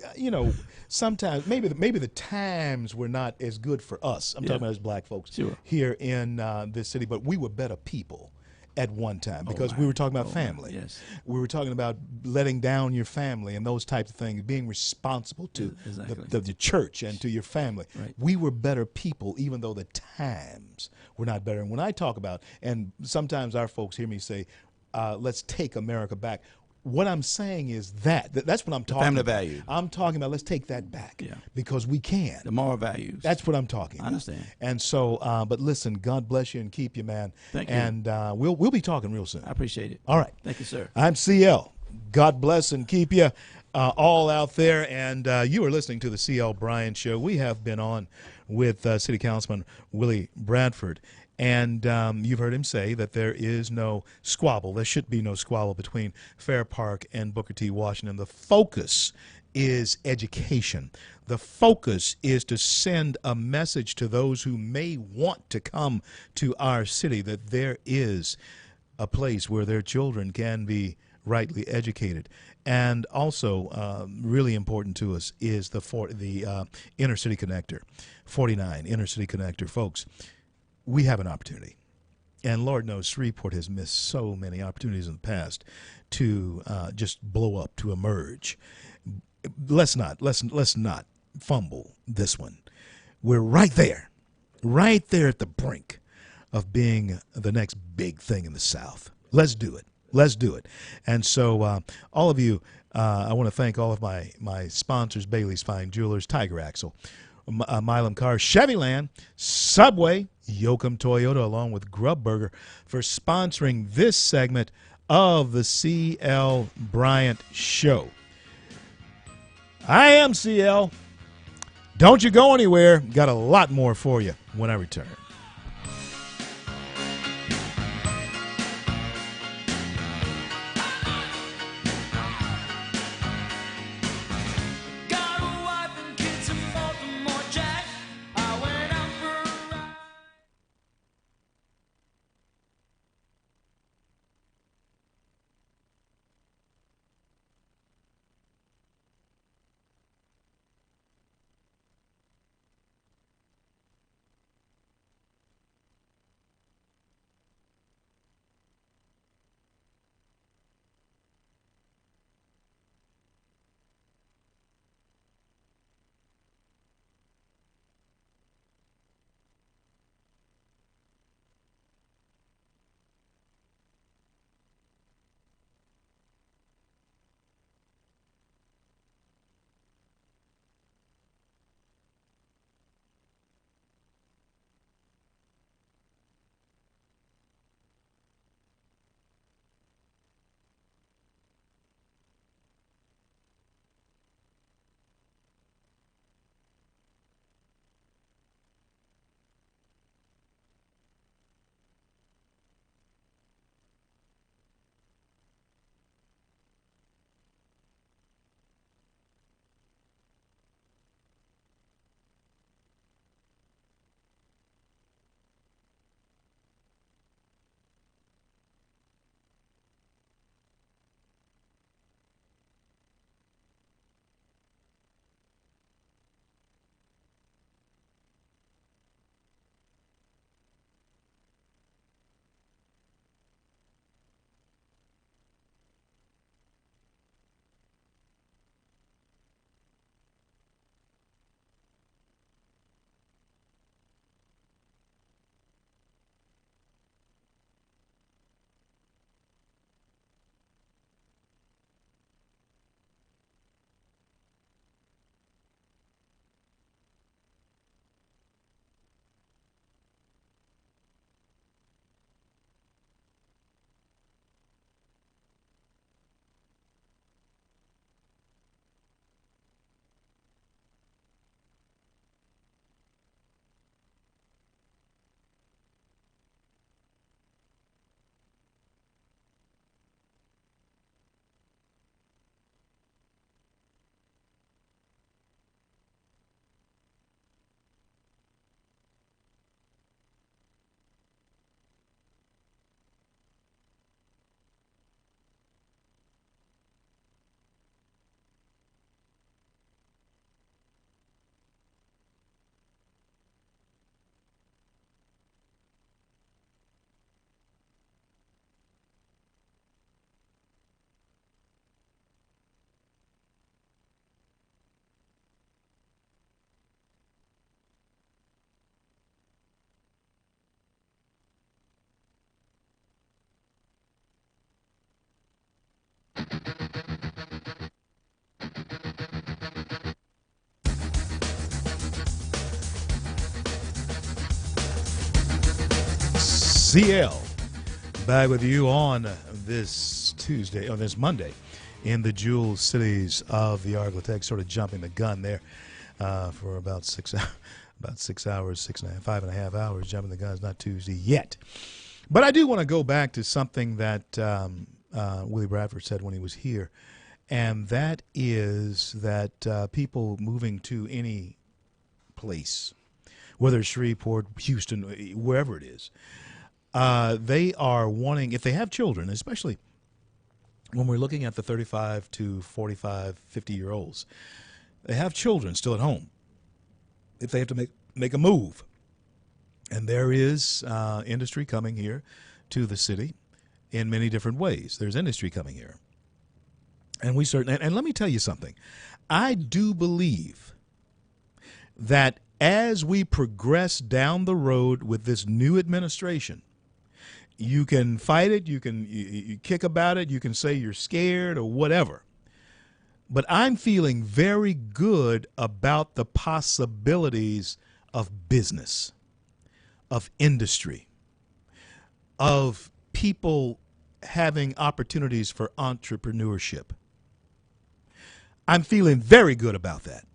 sometimes maybe the times were not as good for us. I'm talking about as black folks here in this city, but we were better people at one time because we were talking about family. Yes. We were talking about letting down your family and those types of things, being responsible to the church and to your family. Right. We were better people, even though the times were not better. And when I talk about, and sometimes our folks hear me say, let's take America back. What I'm saying is that's what I'm talking family about. value. I'm talking about let's take that back because we can. The moral values. That's what I'm talking about. I understand. And so, but listen, God bless you and keep you, man. Thank you. And we'll be talking real soon. I appreciate it. All right. Thank you, sir. I'm CL. God bless and keep you all out there. And you are listening to the CL Bryant Show. We have been on with City Councilman Willie Bradford. And you've heard him say that there is no squabble. There should be no squabble between Fair Park and Booker T. Washington. The focus is education. The focus is to send a message to those who may want to come to our city that there is a place where their children can be rightly educated. And also, really important to us is the inner city connector, 49 inner city connector, folks. We have an opportunity, and Lord knows Shreveport has missed so many opportunities in the past to just blow up, to emerge. Let's not fumble this one. We're right there at the brink of being the next big thing in the South. Let's do it. Let's do it. And so all of you, I want to thank all of my sponsors, Bailey's Fine Jewelers, Tiger Axle, Milam Cars, Chevyland, Subway, Yoakum Toyota, along with Grub Burger, for sponsoring this segment of the CL Bryant Show. I am CL. Don't you go anywhere. Got a lot more for you when I return. CL, back with you on this Tuesday, on this Monday, in the jewel cities of the Arklatex. Sort of jumping the gun there for about 6 hours, 5.5 hours. Jumping the gun. It's not Tuesday yet. But I do want to go back to something that Willie Bradford said when he was here, and that is that people moving to any place, whether it's Shreveport, Houston, wherever it is, they are wanting, if they have children, especially when we're looking at the 35 to 45, 50-year-olds, they have children still at home. If they have to make a move, and there is industry coming here to the city in many different ways. There's industry coming here. And and let me tell you something. I do believe that as we progress down the road with this new administration, you can fight it, you kick about it, you can say you're scared or whatever. But I'm feeling very good about the possibilities of business, of industry, of people having opportunities for entrepreneurship. I'm feeling very good about that.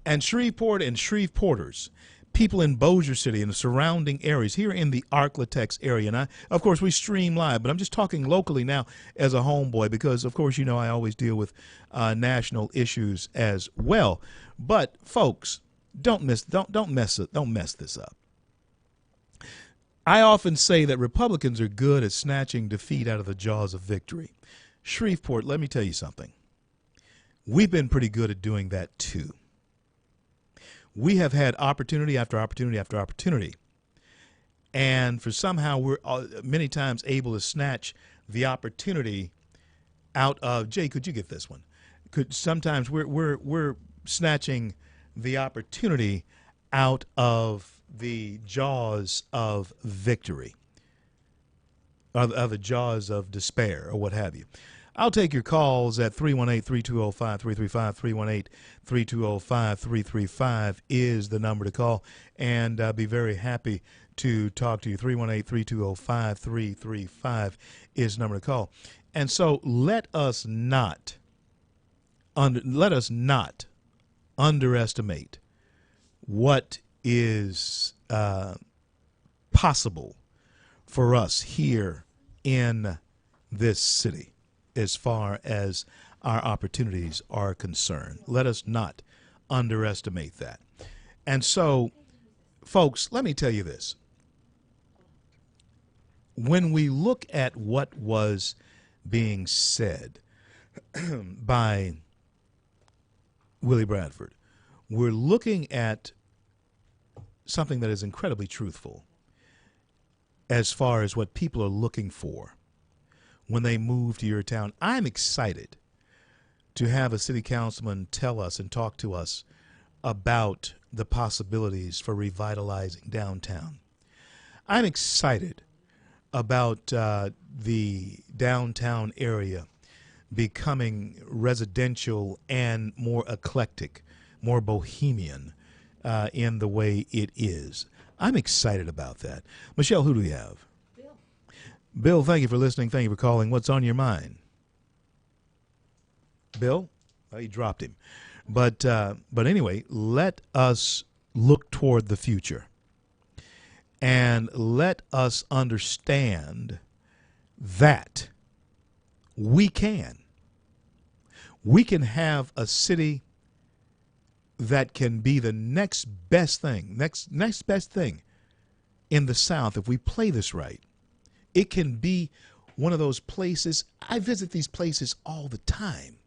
And Shreveport and Shreveporters, people in Bossier City and the surrounding areas, here in the Arklatex area. And of course, we stream live, but I'm just talking locally now as a homeboy because, of course, you know I always deal with national issues as well. But folks, don't mess this up. I often say that Republicans are good at snatching defeat out of the jaws of victory. Shreveport, let me tell you something. We've been pretty good at doing that too. We have had opportunity after opportunity after opportunity. And for somehow we're many times able to snatch the opportunity out of, Jay, could you get this one? Sometimes we're snatching the opportunity out of the jaws of victory, of the jaws of despair or what have you. I'll take your calls at 318-3205-335, 318-3205-335 is the number to call, and I'll be very happy to talk to you. 318-3205-335 is the number to call. And so let us not underestimate what is possible for us here in this city as far as our opportunities are concerned. Let us not underestimate that. And so, folks, let me tell you this. When we look at what was being said by Willie Bradford, we're looking at something that is incredibly truthful as far as what people are looking for when they move to your town. I'm excited to have a city councilman tell us and talk to us about the possibilities for revitalizing downtown. I'm excited about the downtown area becoming residential and more eclectic, more bohemian in the way it is. I'm excited about that. Michelle, who do we have? Bill, thank you for listening. Thank you for calling. What's on your mind? Bill? Oh, he dropped him. But anyway, let us look toward the future. And let us understand that we can have a city that can be the next best thing in the South if we play this right. It can be one of those places. I visit these places all the time.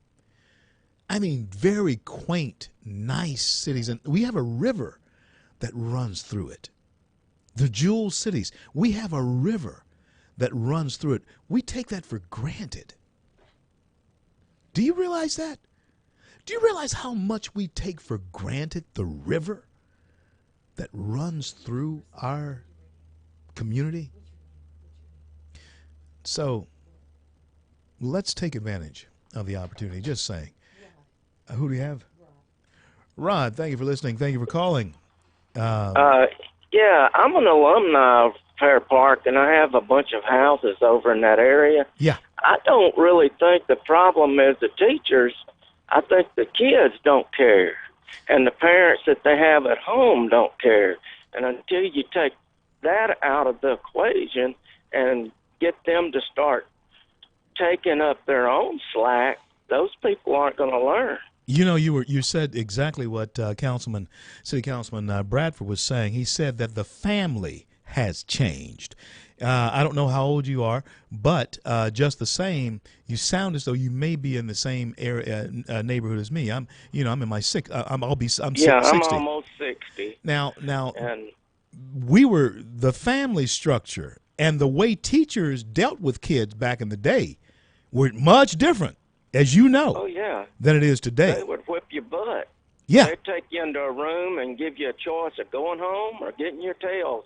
I mean, very quaint, nice cities. And we have a river that runs through it. The jewel cities, we have a river that runs through it. We take that for granted. Do you realize that? Do you realize how much we take for granted the river that runs through our community? So let's take advantage of the opportunity. Just saying. Who do you have? Rod, thank you for listening. Thank you for calling. Yeah, I'm an alumni Fair Park, and I have a bunch of houses over in that area. Yeah. I don't really think the problem is the teachers. I think the kids don't care, and the parents that they have at home don't care. And until you take that out of the equation and get them to start taking up their own slack, those people aren't going to learn. You know, you said exactly what City Councilman Bradford was saying. He said that the family has changed. I don't know how old you are, but just the same, you sound as though you may be in the same area neighborhood as me. I'm in my I'm Yeah, 60. I'm almost 60. Now, And the family structure and the way teachers dealt with kids back in the day were much different, as you know, oh yeah, than it is they today. would whip your butt. Yeah, They'd take you into a room and give you a choice of going home or getting your tail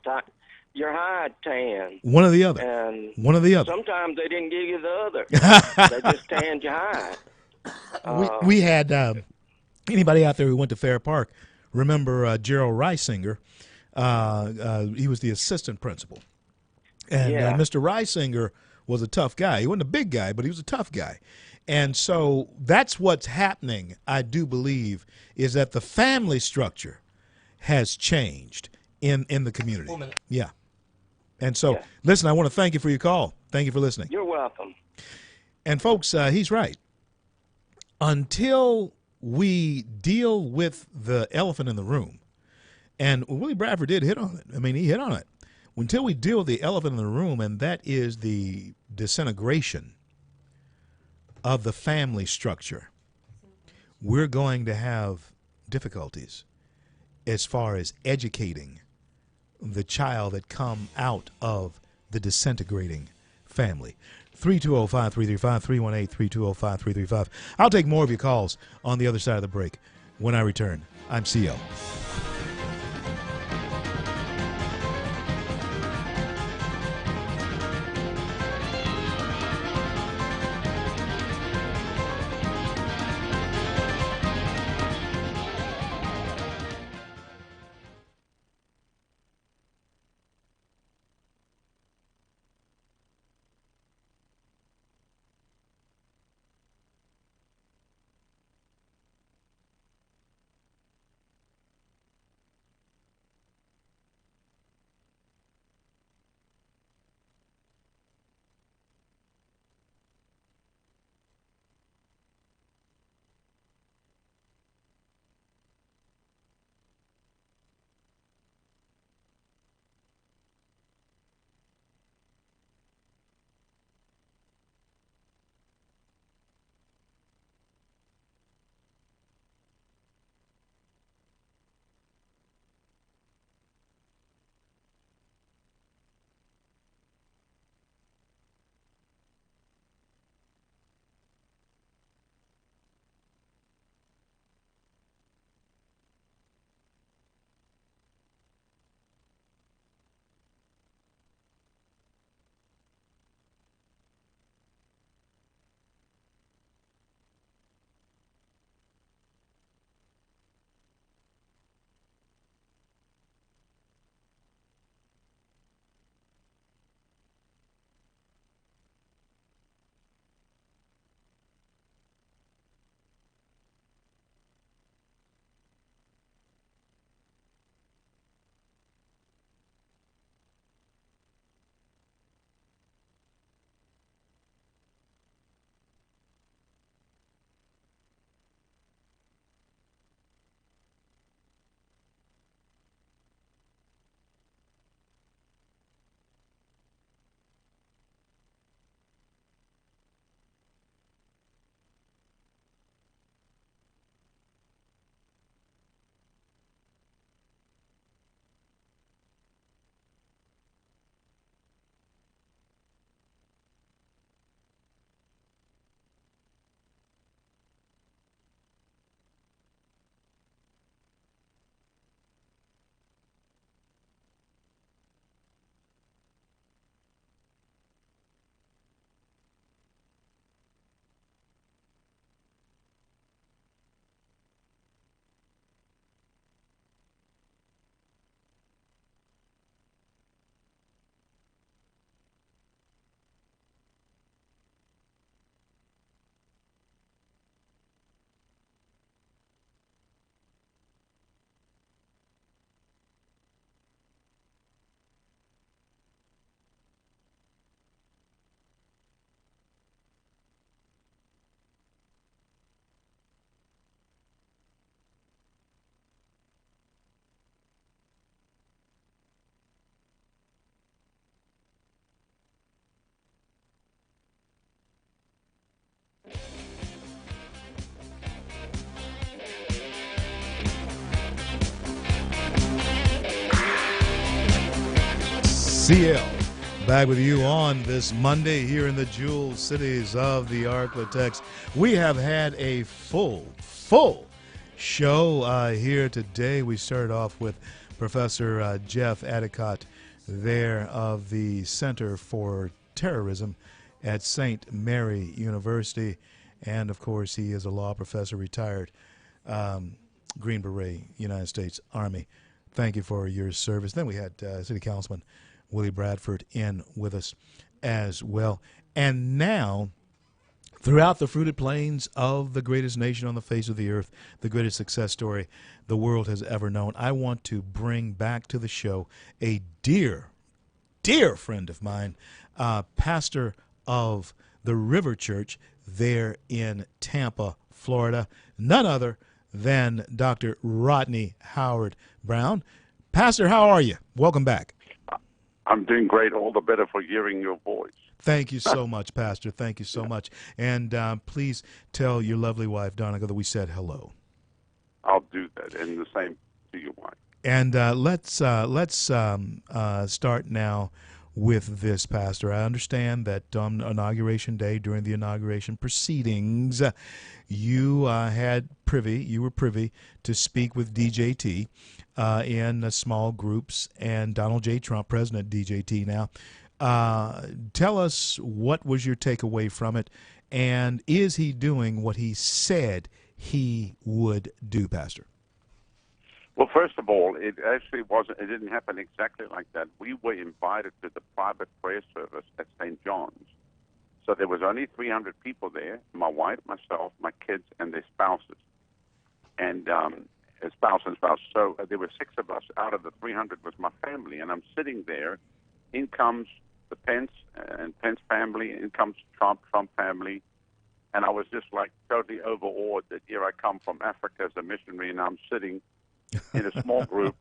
your hide tan. one or the other. And One or the other. sometimes they didn't give you the other. They just tanned your hide. We had anybody out there who went to Fair Park remember Gerald Reisinger. He was the assistant principal. And Yeah. Mr. Reisinger was a tough guy. He wasn't a big guy, but he was a tough guy. And so that's what's happening, I do believe, is that the family structure has changed in the community. Yeah. And so, listen, I want to thank you for your call. Thank you for listening. You're welcome. And folks, he's right. Until we deal with the elephant in the room, and Willie Bradford did hit on it. I mean, he hit on it. Until we deal with the elephant in the room, and that is the disintegration of the family structure, we're going to have difficulties as far as educating the child that come out of the disintegrating family. 320-5335, 318-320-5335. I'll take more of your calls on the other side of the break when I return. I'm CO. CL, back with you on this Monday here in the jewel cities of the Arklatex. We have had a full show here today. We started off with Professor Jeff Adicott there of the Center for Terrorism at St. Mary University. And, of course, he is a law professor, retired Green Beret, United States Army. Thank you for your service. Then we had City Councilman Willie Bradford in with us as well. And now, throughout the fruited plains of the greatest nation on the face of the earth, the greatest success story the world has ever known, I want to bring back to the show a dear friend of mine, pastor of the River Church there in Tampa, Florida, none other than Dr. Rodney Howard Brown. Pastor, how are you? Welcome back. I'm doing great. All the better for hearing your voice. Thank you so much, Pastor. Thank you so much. And please tell your lovely wife, Donica, that we said hello. I'll do that, and the same to your wife. And let's start now with this, Pastor. I understand that on Inauguration Day, during the inauguration proceedings, you were privy to speak with DJT in small groups, and Donald J. Trump, President DJT now. Tell us, what was your takeaway from it, and is he doing what he said he would do, Pastor? Well, first of all, it actually wasn't. It didn't happen exactly like that. We were invited to the private prayer service at St. John's. So there was only 300 people there, my wife, myself, my kids, and their spouses. And spouse and spouse. So there were 6 of us. Out of the 300 was my family. And I'm sitting there. In comes the Pence and Pence family. In comes Trump family. And I was just like totally overawed that here I come from Africa as a missionary, and I'm sitting in a small group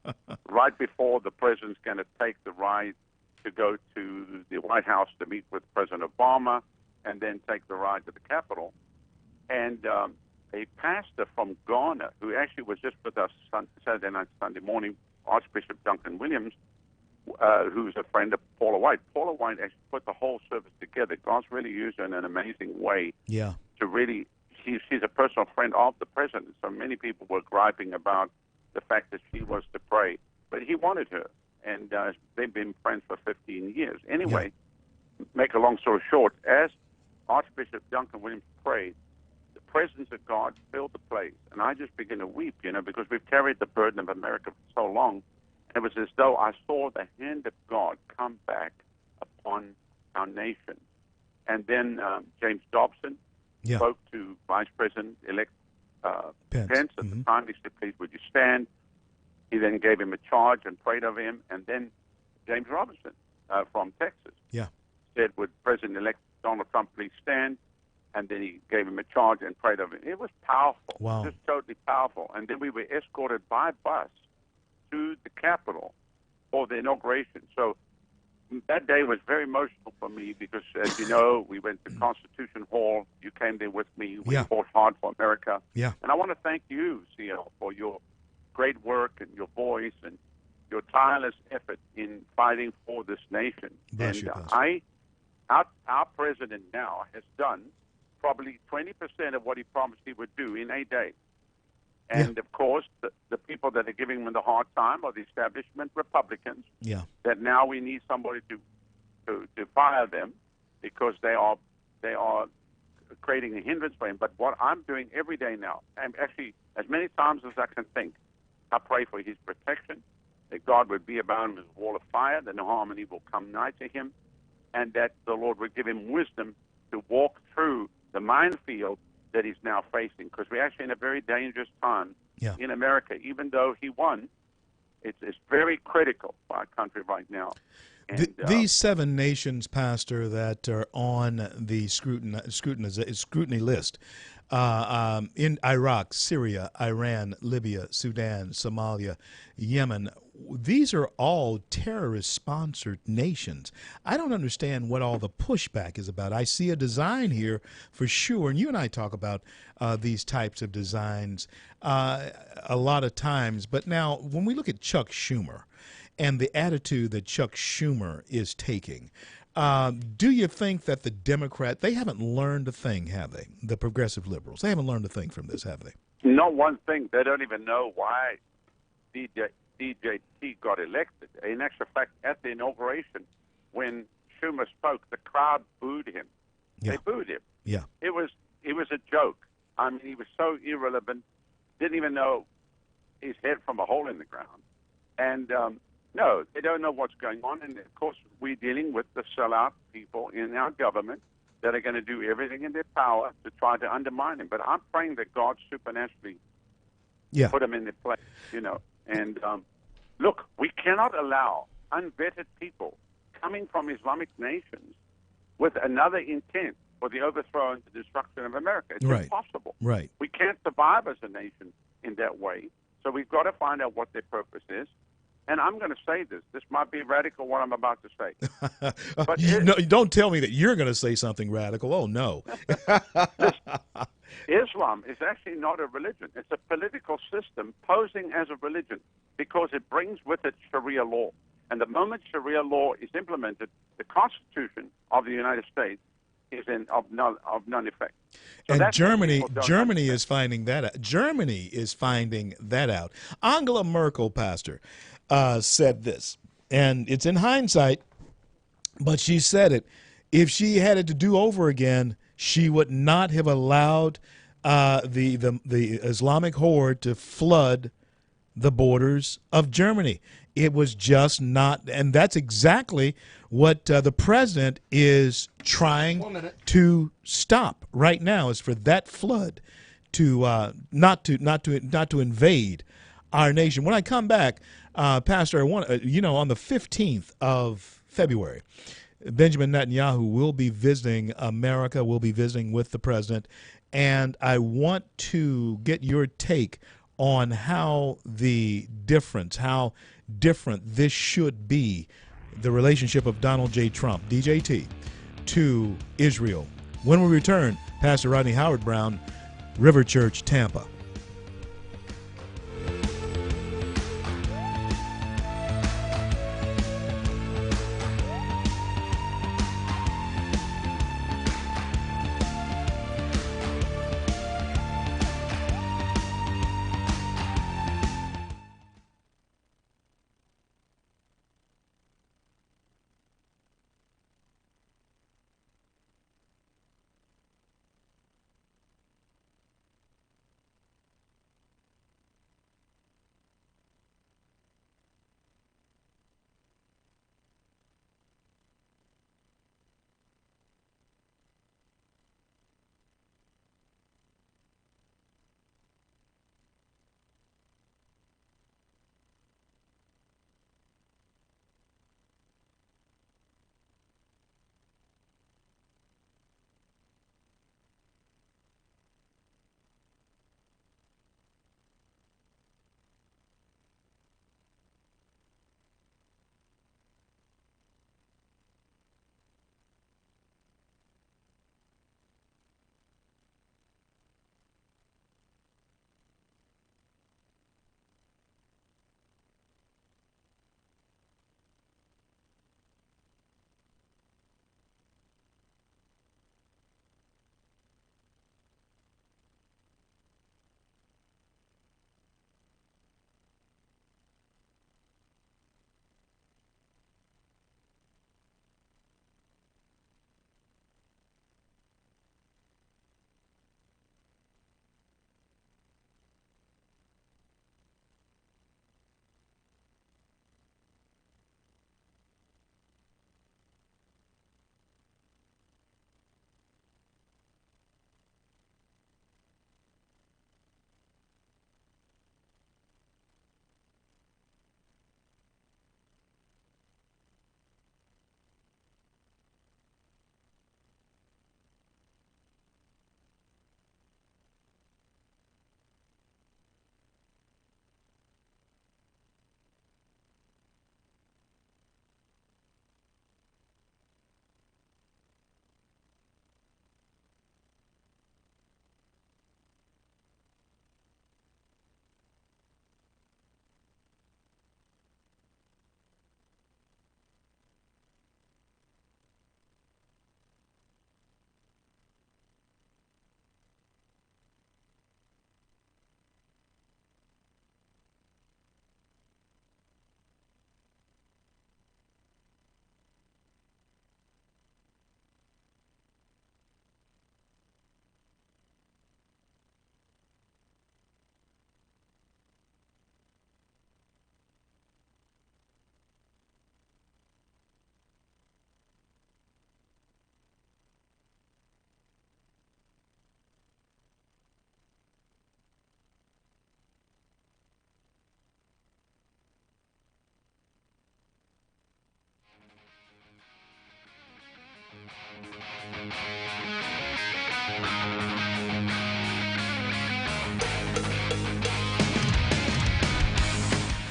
right before the president's going to take the ride to go to the White House to meet with President Obama and then take the ride to the Capitol. And a pastor from Ghana, who actually was just with us Saturday night, Sunday morning, Archbishop Duncan Williams, who's a friend of Paula White. Paula White actually put the whole service together. God's really used her in an amazing way to really, she's a personal friend of the president. So many people were griping about the fact that she was to pray, but he wanted her, and they've been friends for 15 years. Anyway, make a long story short, as Archbishop Duncan Williams prayed, the presence of God filled the place, and I just began to weep, because we've carried the burden of America for so long. It was as though I saw the hand of God come back upon our nation. And then James Dobson spoke to Vice President-elect Pence at the time. He said, please, would you stand? He then gave him a charge and prayed over him. And then James Robinson from Texas said, would President-elect Donald Trump please stand? And then he gave him a charge and prayed over him. It was powerful, just totally powerful. And then we were escorted by bus to the Capitol for the inauguration. So that day was very emotional for me because, as you know, we went to Constitution Hall. You came there with me. We fought hard for America. And I want to thank you, CL, for your great work and your voice and your tireless effort in fighting for this nation. Bless and you, our president now has done probably 20% of what he promised he would do in a day. And, of course, the people that are giving him the hard time are the establishment Republicans, that now we need somebody to fire them because they are creating a hindrance for him. But what I'm doing every day now, and actually as many times as I can think, I pray for his protection, that God would be about him as a wall of fire, that no harmony will come nigh to him, and that the Lord would give him wisdom to walk through the minefield that he's now facing, because we're actually in a very dangerous time in America. Even though he won, it's very critical for our country right now. And, these 7 nations, Pastor, that are on the scrutiny list, in Iraq, Syria, Iran, Libya, Sudan, Somalia, Yemen, these are all terrorist-sponsored nations. I don't understand what all the pushback is about. I see a design here for sure, and you and I talk about these types of designs a lot of times. But now, when we look at Chuck Schumer and the attitude that Chuck Schumer is taking, do you think that the they haven't learned a thing, have they? The progressive liberals, they haven't learned a thing from this, have they? Not one thing. They don't even know why DJT got elected. In actual fact, at the inauguration, when Schumer spoke, the crowd booed him. Yeah. They booed him. Yeah. It was a joke. I mean, he was so irrelevant, didn't even know his head from a hole in the ground. And no, they don't know what's going on. And of course, we're dealing with the sellout people in our government that are going to do everything in their power to try to undermine him. But I'm praying that God supernaturally put him in their place, you know. And look, we cannot allow unvetted people coming from Islamic nations with another intent for the overthrow and the destruction of America. It's impossible. Right. We can't survive as a nation in that way. So we've got to find out what their purpose is. And I'm going to say this. This might be radical, what I'm about to say. But don't tell me that you're going to say something radical. Oh, no. Islam is actually not a religion. It's a political system posing as a religion because it brings with it Sharia law. And the moment Sharia law is implemented, the Constitution of the United States is of none effect. So and Germany is finding that out. Germany is finding that out. Angela Merkel, Pastor, said this, and it's in hindsight, but she said it. If she had it to do over again, she would not have allowed the Islamic horde to flood the borders of Germany. It was just not, and that's exactly what the president is trying to stop right now. Is for that flood to not to invade our nation. When I come back, Pastor, I want on the 15th of February, Benjamin Netanyahu will be visiting America. Will be visiting with the president, and I want to get your take on how different this should be, the relationship of Donald J. Trump, DJT, to Israel. When we return, Pastor Rodney Howard-Browne, River Church, Tampa.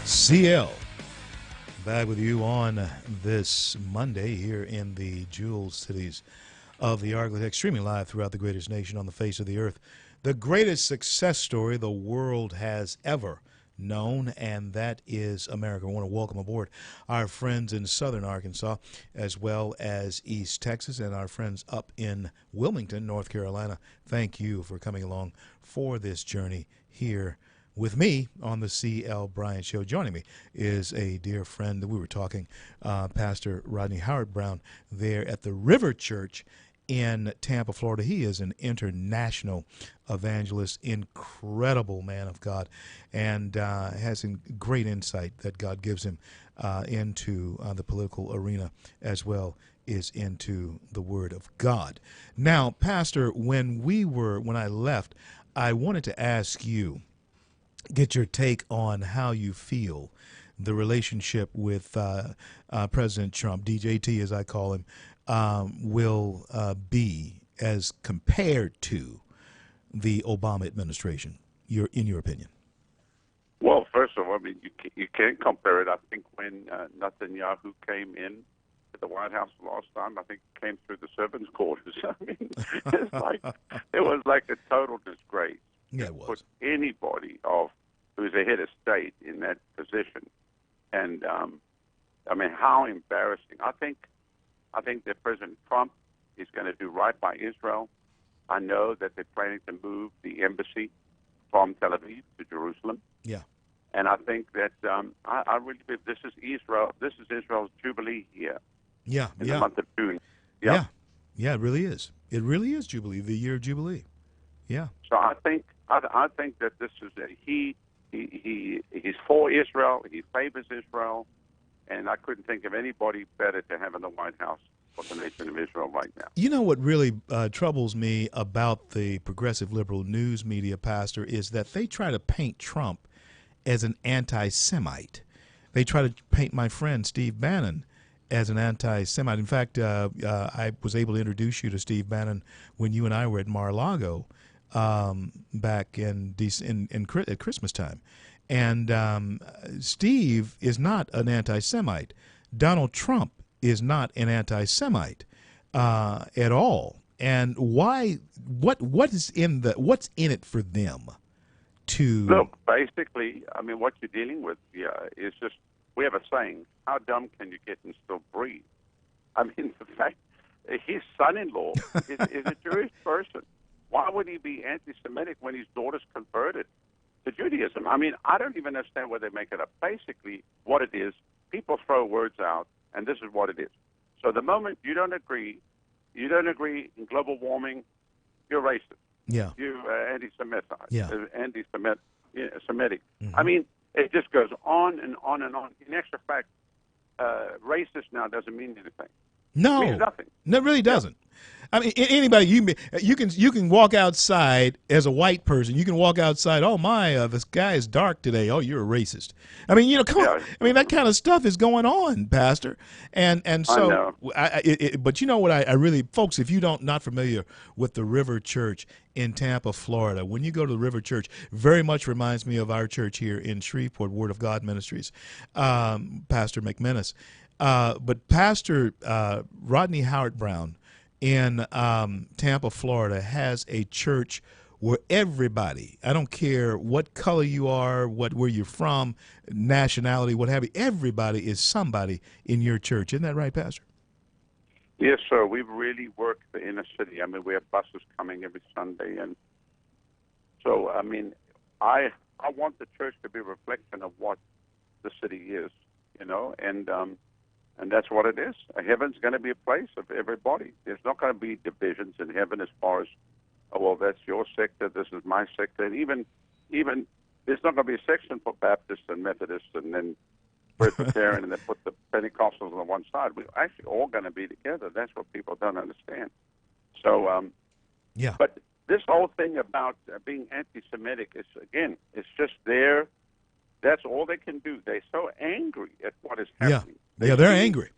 CL, back with you on this Monday here in the Jewel Cities of the Arctic, streaming live throughout the greatest nation on the face of the earth. The greatest success story the world has ever known, and that is America. I want to welcome aboard our friends in southern Arkansas as well as East Texas and our friends up in Wilmington, North Carolina. Thank you for coming along for this journey here with me on the C.L. Bryant Show. Joining me is a dear friend that we were talking, Pastor Rodney Howard Brown, there at the River Church in Tampa, Florida. He is an international evangelist, incredible man of God, and has some great insight that God gives him into the political arena as well is into the Word of God. Now, Pastor, when I left, I wanted to ask you, get your take on how you feel the relationship with President Trump, DJT as I call him, will be as compared to the Obama administration, in your opinion. Well, first of all, I mean, you can't compare it. I think when Netanyahu came in to the White House last time, I think he came through the servants' quarters. I mean, it was like a total disgrace. Yeah, it was. Put anybody who's a head of state in that position, and I mean, how embarrassing! I think that President Trump is going to do right by Israel. I know that they're planning to move the embassy from Tel Aviv to Jerusalem. Yeah, and I think that I really believe this is Israel. This is Israel's jubilee here. Yeah, in the month of June. Yeah, it really is. It really is Jubilee, the year of Jubilee. Yeah. So I think that this is he's for Israel. He favors Israel, and I couldn't think of anybody better to have in the White House for the nation of Israel right now. You know what really troubles me about the progressive liberal news media, Pastor, is that they try to paint Trump as an anti-Semite. They try to paint my friend Steve Bannon as an anti-Semite. In fact, I was able to introduce you to Steve Bannon when you and I were at Mar-a-Lago back at Christmas time. And Steve is not an anti-Semite. Donald Trump is not an anti-Semite at all. And why? What's in it for them to look? Basically, I mean, what you're dealing with is just, we have a saying: how dumb can you get and still breathe? I mean, the fact his son-in-law is a Jewish person. Why would he be anti-Semitic when his daughter's converted to Judaism? I mean, I don't even understand why they make it up. Basically, what it is, people throw words out, and this is what it is. So the moment you don't agree in global warming, you're racist. Yeah. You're anti-Semitic. Yeah. Anti-Semitic. Mm-hmm. I mean, it just goes on and on and on. In actual fact, racist now doesn't mean anything. No, it means nothing. No, it really doesn't. I mean, anybody you can walk outside as a white person. You can walk outside. Oh my, the sky is dark today. Oh, you're a racist. I mean, come on. I mean, that kind of stuff is going on, Pastor. And so, but you know what? I really, folks, if you not familiar with the River Church in Tampa, Florida, when you go to the River Church, very much reminds me of our church here in Shreveport, Word of God Ministries, Pastor McManus. But Pastor Rodney Howard Brown in Tampa, Florida, has a church where everybody, I don't care what color you are, where you're from, nationality, what have you, everybody is somebody in your church. Isn't that right, Pastor? Yes, sir. We've really worked the inner city. I mean, we have buses coming every Sunday. And so, I mean, I want the church to be a reflection of what the city is, and that's what it is. Heaven's going to be a place of everybody. There's not going to be divisions in heaven as far as, oh, well, that's your sector, this is my sector. And even there's not going to be a section for Baptists and Methodists and then Presbyterian and then put the Pentecostals on one side. We're actually all going to be together. That's what people don't understand. So, yeah. But this whole thing about being anti-Semitic is, again, it's just there. That's all they can do. They're so angry at what is happening. Yeah, they're angry.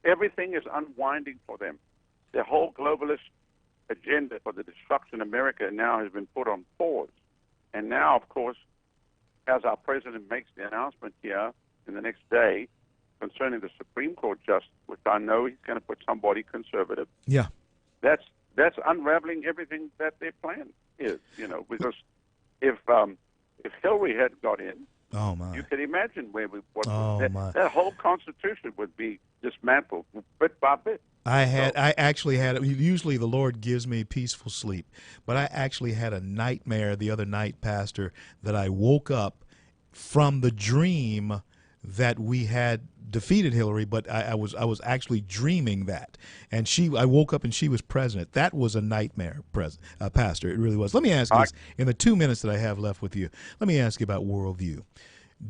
Everything is unwinding for them. the whole globalist agenda for the destruction of America now has been put on pause. And now, of course, as our president makes the announcement here in the next day concerning the Supreme Court justice, which I know he's going to put somebody conservative. Yeah. That's unraveling everything that their plan is, because if Hillary had got in, oh my, you could imagine my, that whole Constitution would be dismantled bit by bit. I actually had, usually the Lord gives me peaceful sleep, but I actually had a nightmare the other night, Pastor, that I woke up from the dream that we had defeated Hillary, but I was actually dreaming that, and I woke up and she was president. That was a nightmare, Pastor. It really was. Let me ask you this, in the 2 minutes that I have left with you, let me ask you about worldview.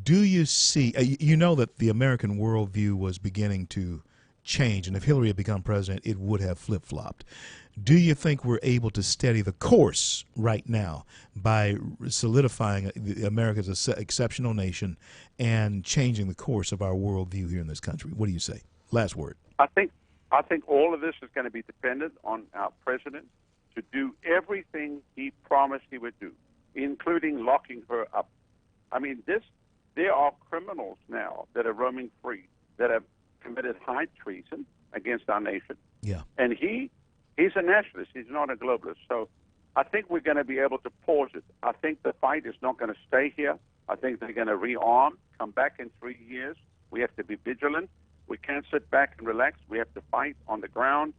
Do you see, you know that the American worldview was beginning to change, and if Hillary had become president, it would have flip-flopped. Do you think we're able to steady the course right now by solidifying America as an exceptional nation and changing the course of our worldview here in this country? What do you say? Last word. I think all of this is going to be dependent on our president to do everything he promised he would do, including locking her up. I mean, there are criminals now that are roaming free that have committed high treason against our nation. Yeah. And he's a nationalist. He's not a globalist. So I think we're going to be able to pause it. I think the fight is not going to stay here. I think they're going to rearm, come back in 3 years. We have to be vigilant. We can't sit back and relax. We have to fight on the ground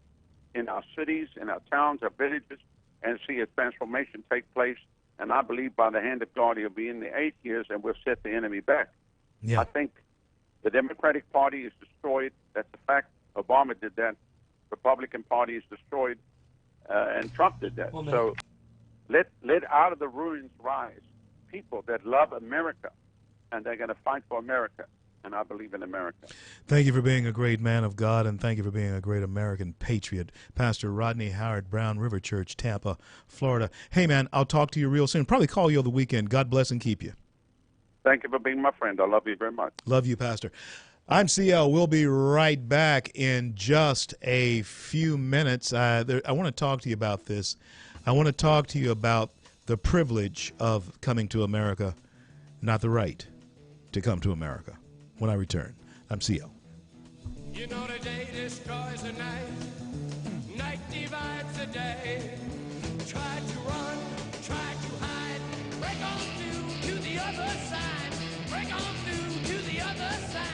in our cities, in our towns, our villages, and see a transformation take place. And I believe by the hand of God, he'll be in the 8 years, and we'll set the enemy back. Yeah. I think the Democratic Party is destroyed. That's a fact. Obama did that. Republican Party is destroyed, and Trump did that. So let out of the ruins rise people that love America, and they're going to fight for America. And I believe in America. Thank you for being a great man of God, and thank you for being a great American patriot. Pastor Rodney Howard, Brown River Church, Tampa, Florida. Hey, man, I'll talk to you real soon. Probably call you over the weekend. God bless and keep you. Thank you for being my friend. I love you very much. Love you, Pastor. I'm CL. We'll be right back in just a few minutes. I want to talk to you about this. I want to talk to you about the privilege of coming to America, not the right to come to America. When I return, I'm CL. You know the day destroys the night, night divides the day. Try to run, try to hide, break on through to the other side, break on through to the other side.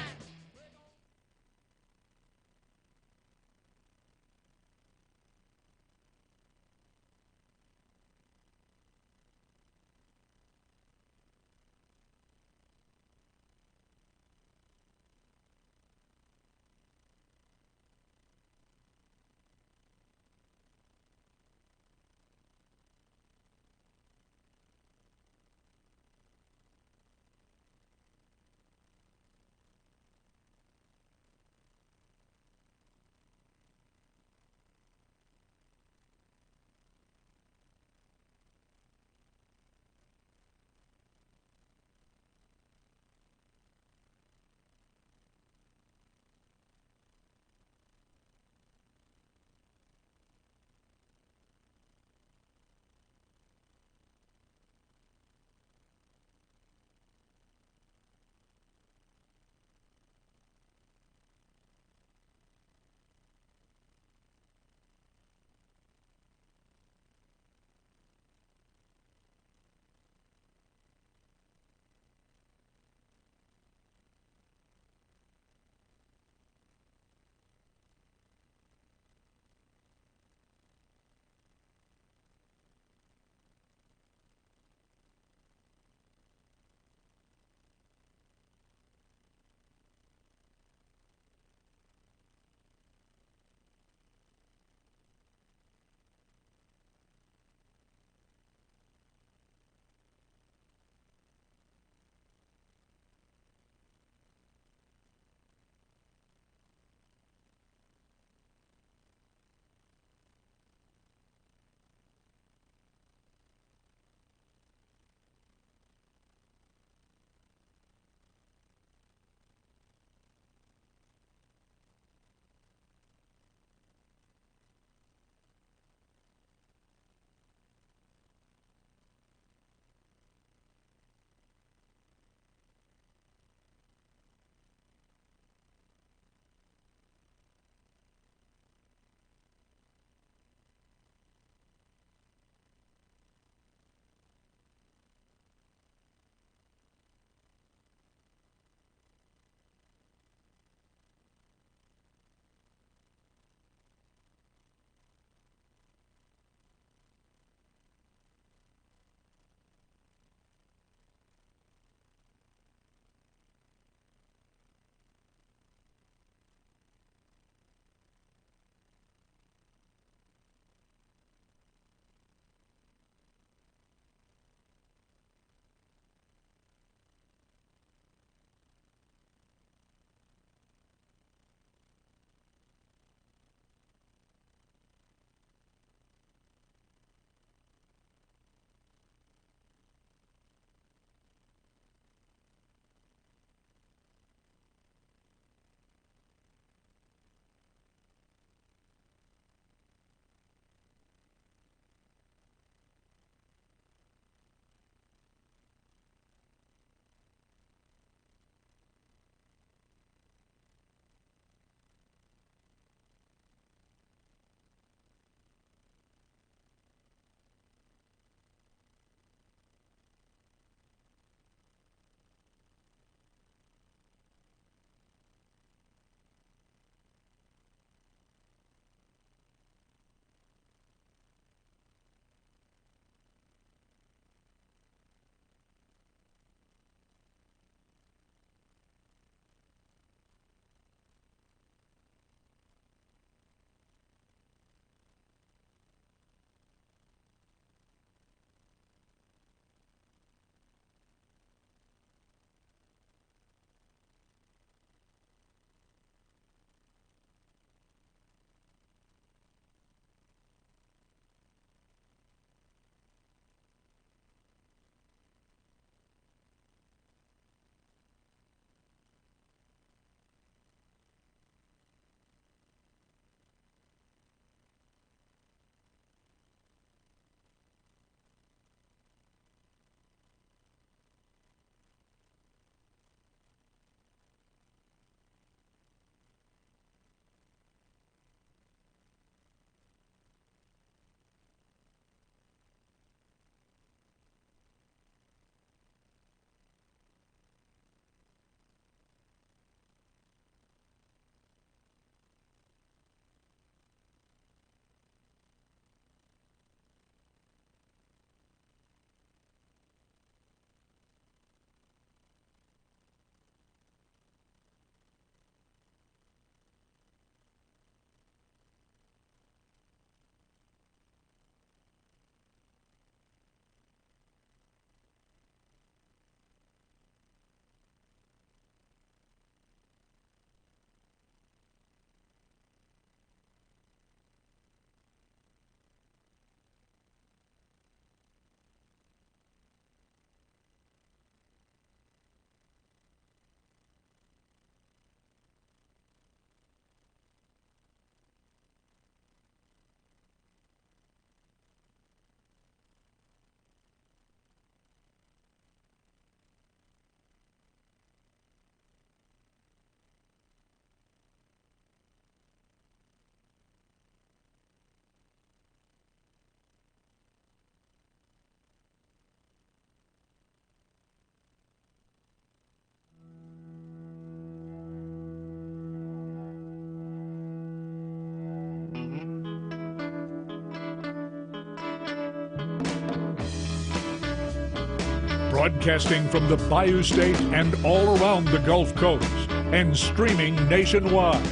Broadcasting from the Bayou State and all around the Gulf Coast and streaming nationwide.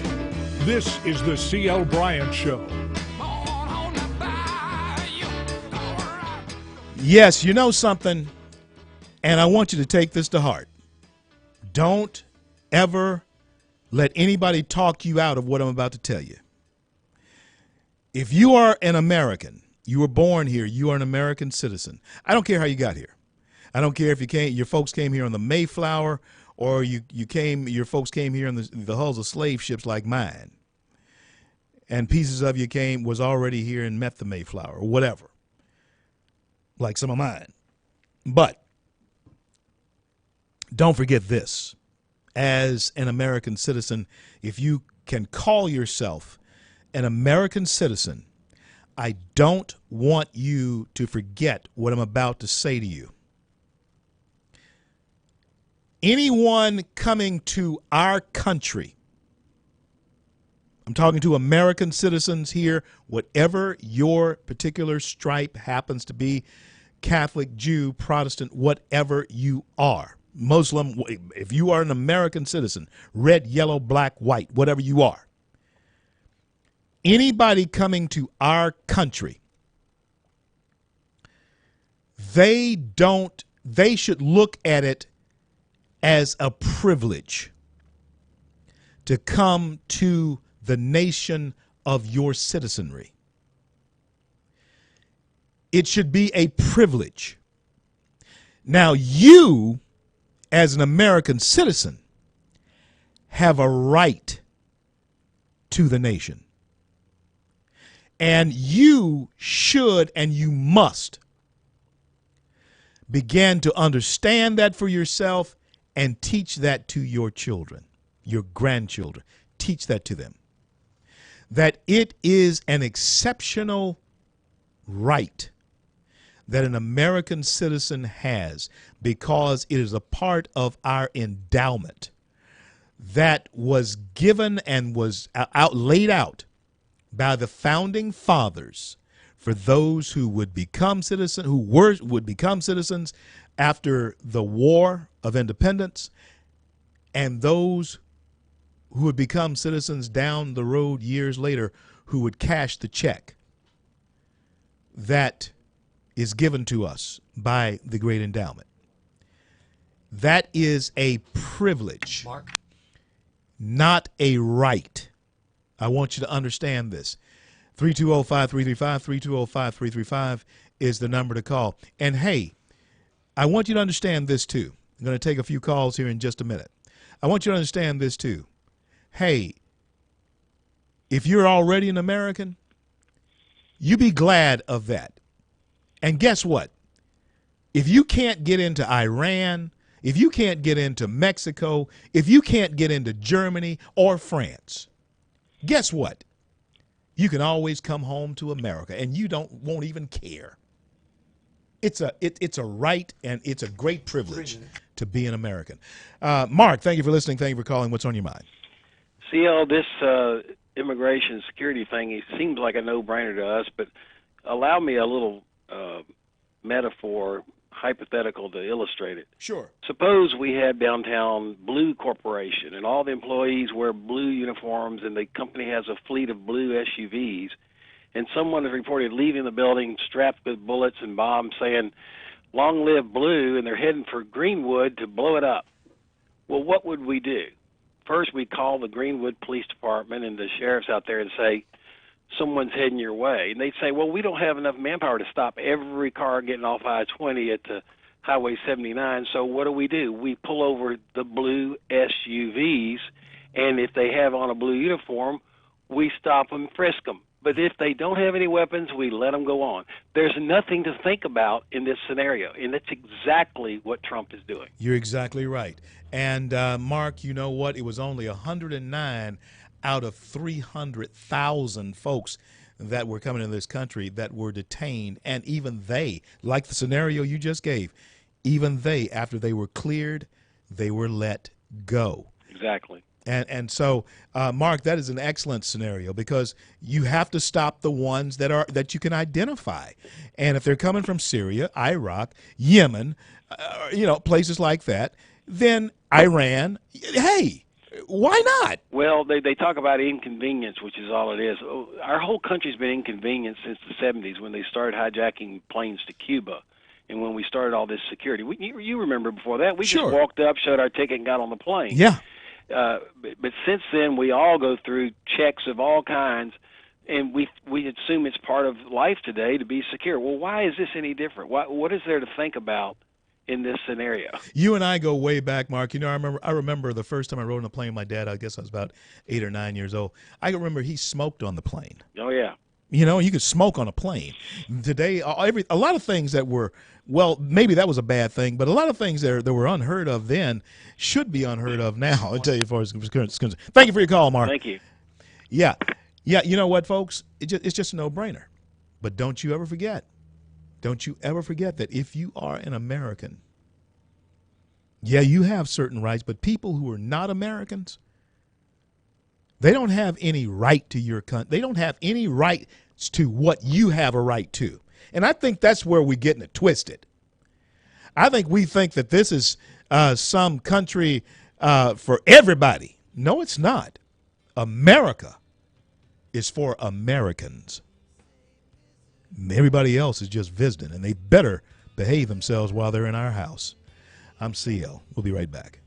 This is the C.L. Bryant Show. Yes, you know something, and I want you to take this to heart. Don't ever let anybody talk you out of what I'm about to tell you. If you are an American, you were born here, you are an American citizen. I don't care how you got here. I don't care if your folks came here on the Mayflower or your folks came here on the hulls of slave ships like mine. And pieces of you was already here and met the Mayflower or whatever, like some of mine. But don't forget this. As an American citizen, if you can call yourself an American citizen, I don't want you to forget what I'm about to say to you. Anyone coming to our country, I'm talking to American citizens here, whatever your particular stripe happens to be, Catholic, Jew, Protestant, whatever you are, Muslim, if you are an American citizen, red, yellow, black, white, whatever you are, anybody coming to our country, they should look at it as a privilege to come to the nation of your citizenry. It should be a privilege. Now, you, as an American citizen, have a right to the nation. And you should and you must begin to understand that for yourself and teach that to your children, your grandchildren. Teach that to them. That it is an exceptional right that an American citizen has because it is a part of our endowment that was given and was laid out by the founding fathers for those who would become citizens, would become citizens after the War of Independence, and those who would become citizens down the road years later who would cash the check that is given to us by the great endowment. That is a privilege, Mark, not a right. I want you to understand this. 320-5335, 320-5335 is the number to call. And hey, I want you to understand this too. I'm going to take a few calls here in just a minute. I want you to understand this too. Hey, if you're already an American, you be glad of that. And guess what? If you can't get into Iran, if you can't get into Mexico, if you can't get into Germany or France, guess what? You can always come home to America, and you won't even care. It's a right, and it's a great privilege to be an American. Mark, thank you for listening. Thank you for calling. What's on your mind? CL, this immigration security thing, it seems like a no-brainer to us, but allow me a little metaphor, hypothetical to illustrate it. Sure. Suppose we had downtown Blue Corporation, and all the employees wear blue uniforms, and the company has a fleet of blue SUVs, and someone is reported leaving the building strapped with bullets and bombs saying, "Long live blue," and they're heading for Greenwood to blow it up. Well, what would we do? First, we'd call the Greenwood Police Department and the sheriffs out there and say, someone's heading your way. And they'd say, well, we don't have enough manpower to stop every car getting off I-20 at the Highway 79, so what do? We pull over the blue SUVs, and if they have on a blue uniform, we stop them, frisk them. But if they don't have any weapons, we let them go on. There's nothing to think about in this scenario, and that's exactly what Trump is doing. You're exactly right. And, Mark, you know what? It was only 109 out of 300,000 folks that were coming into this country that were detained. And even they, like the scenario you just gave, even they, after they were cleared, they were let go. Exactly. And so, Mark, that is an excellent scenario because you have to stop the ones that you can identify, and if they're coming from Syria, Iraq, Yemen, places like that, then Iran. Hey, why not? Well, they talk about inconvenience, which is all it is. Our whole country's been inconvenienced since the 70s when they started hijacking planes to Cuba, and when we started all this security. You remember before that, we Sure. just walked up, showed our ticket, and got on the plane. Yeah. But since then, we all go through checks of all kinds, and we assume it's part of life today to be secure. Well, why is this any different? What is there to think about in this scenario? You and I go way back, Mark. I remember the first time I rode on a plane. My dad, I guess I was about 8 or 9 years old. I can remember he smoked on the plane. Oh yeah. You could smoke on a plane. Today, a lot of things that were, well, maybe that was a bad thing, but a lot of things that were unheard of then should be unheard of now. I'll tell you as far as concerned. Thank you for your call, Mark. Thank you. Yeah. You know what, folks? It's just a no-brainer. But don't you ever forget that if you are an American, yeah, you have certain rights, but people who are not Americans, they don't have any right to your country. They don't have any rights to what you have a right to. And I think that's where we're getting it twisted. I think we think that this is some country for everybody. No, it's not. America is for Americans. Everybody else is just visiting, and they better behave themselves while they're in our house. I'm CL. We'll be right back.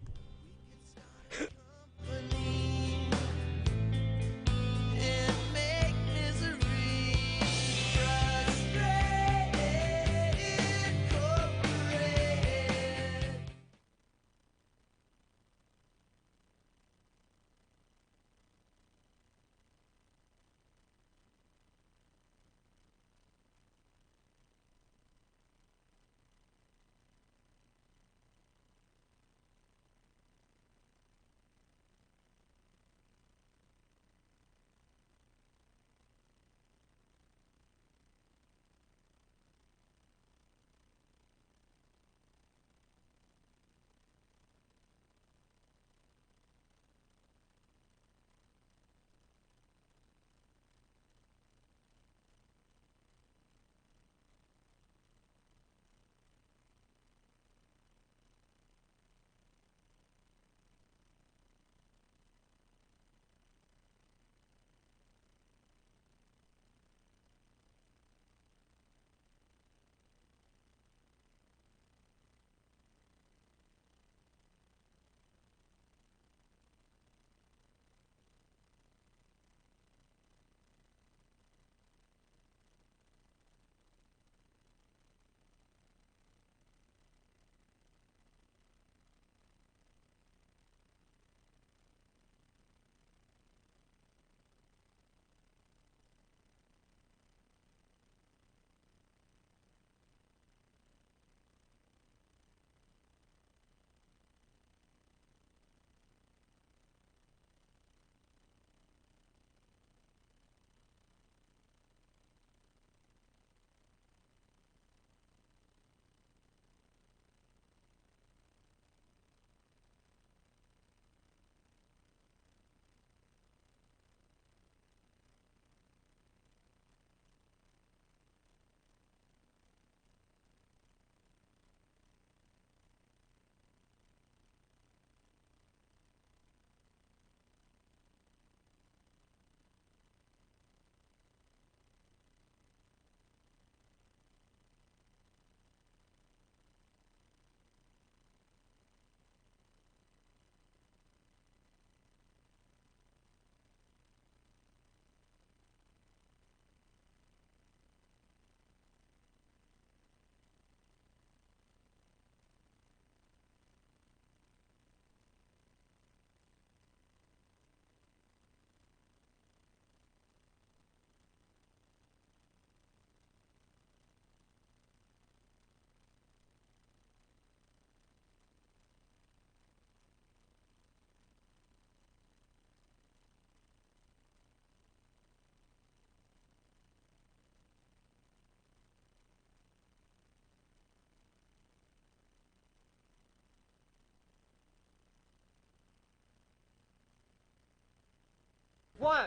1,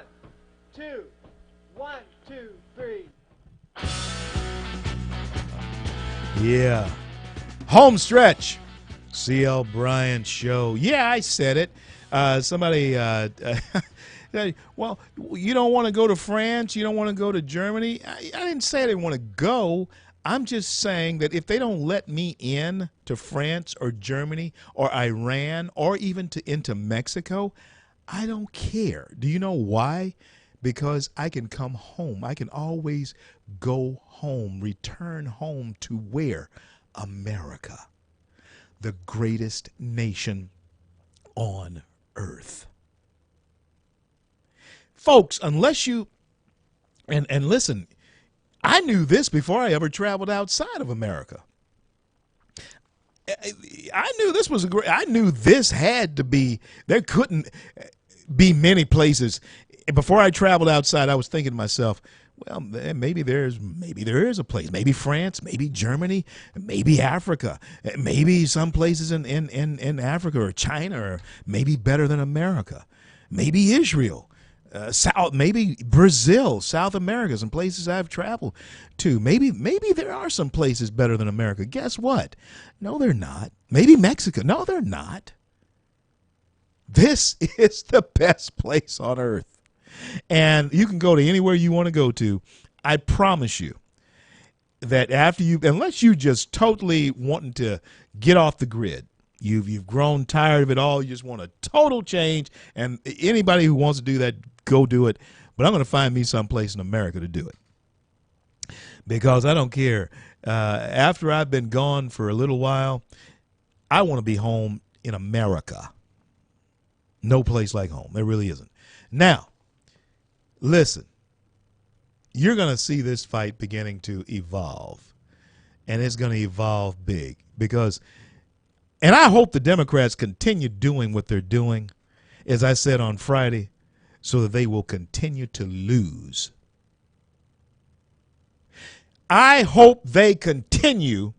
2, 1, 2, 3. Yeah. Home stretch. CL Bryant Show. Yeah, I said it. Somebody, well, you don't want to go to France? You don't want to go to Germany? I didn't say I didn't want to go. I'm just saying that if they don't let me in to France or Germany or Iran or even into Mexico, I don't care. Do you know why? Because I can come home. I can always go home, return home to where? America, the greatest nation on earth. Folks, unless you, and listen, I knew this before I ever traveled outside of America. I knew this was I knew this had to be, there couldn't be many places. Before I traveled outside, I was thinking to myself, well, maybe there is a place, maybe France, maybe Germany, maybe Africa, maybe some places in Africa or China, or maybe better than America, maybe Israel, maybe Brazil, South America, some places I've traveled to. Maybe there are some places better than America. Guess what? No, they're not. Maybe Mexico. No, they're not. This is the best place on earth. And you can go to anywhere you want to go to. I promise you that after unless you just totally wanting to get off the grid, you've grown tired of it all, you just want a total change, and anybody who wants to do that, go do it. But I'm going to find me someplace in America to do it. Because I don't care. After I've been gone for a little while, I want to be home in America. No place like home. There really isn't. Now, listen, you're going to see this fight beginning to evolve, and it's going to evolve big because, and I hope the Democrats continue doing what they're doing, as I said on Friday, so that they will continue to lose. I hope they continue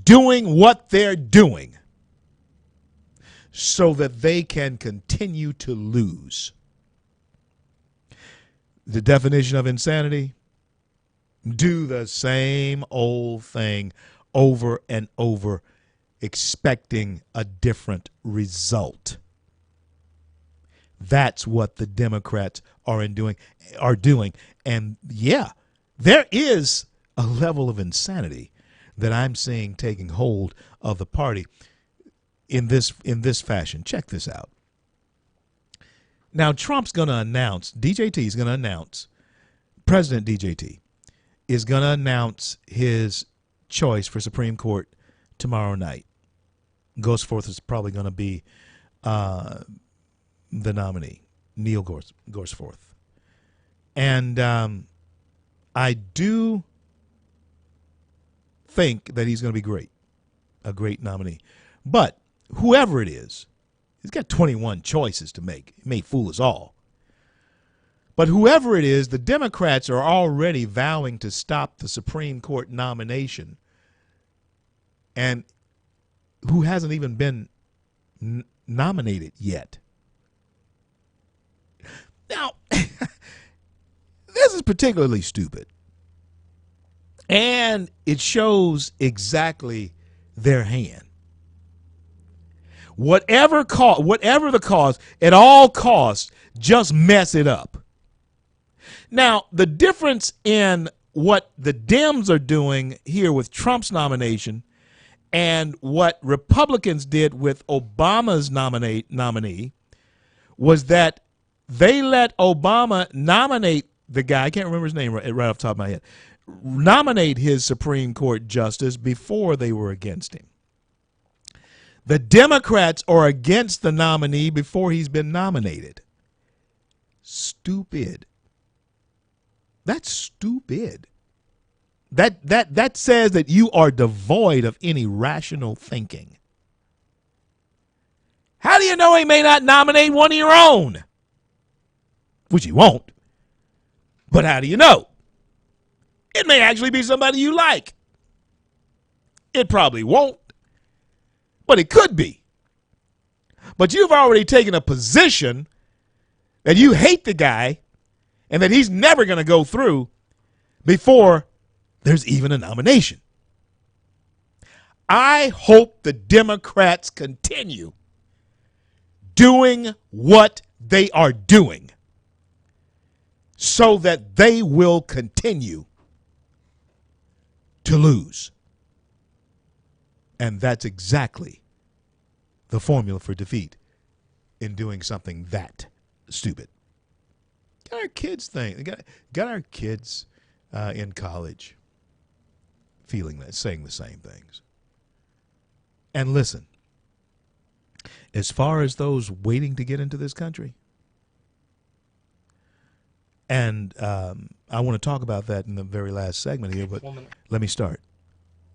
doing what they're doing so that they can continue to lose. The definition of insanity: do the same old thing over and over, expecting a different result. That's what the Democrats are doing. And yeah, there is a level of insanity that I'm seeing taking hold of the party in this fashion. Check this out. Now, Trump's going to announce, President DJT is going to announce his choice for Supreme Court tomorrow night. Gorsuch is probably going to be the nominee, Neil Gorsuch. And I do think that he's going to be great, a great nominee. But whoever it is, he's got 21 choices to make. He may fool us all. But whoever it is, the Democrats are already vowing to stop the Supreme Court nomination, and who hasn't even been nominated yet. Now, this is particularly stupid, and it shows exactly their hand. Whatever the cause, at all costs, just mess it up. Now, the difference in what the Dems are doing here with Trump's nomination and what Republicans did with Obama's nominee was that they let Obama nominate the guy, I can't remember his name right off the top of my head, nominate his Supreme Court justice before they were against him. The Democrats are against the nominee before he's been nominated. Stupid. That's stupid. That says that you are devoid of any rational thinking. How do you know he may not nominate one of your own? Which he won't. But how do you know? It may actually be somebody you like. It probably won't. But it could be. But you've already taken a position that you hate the guy and that he's never going to go through before there's even a nomination. I hope the Democrats continue doing what they are doing so that they will continue to lose. And that's exactly the formula for defeat in doing something that stupid. Got our kids got our kids in college feeling that, saying the same things. And listen, as far as those waiting to get into this country, and I want to talk about that in the very last segment here, but let me start.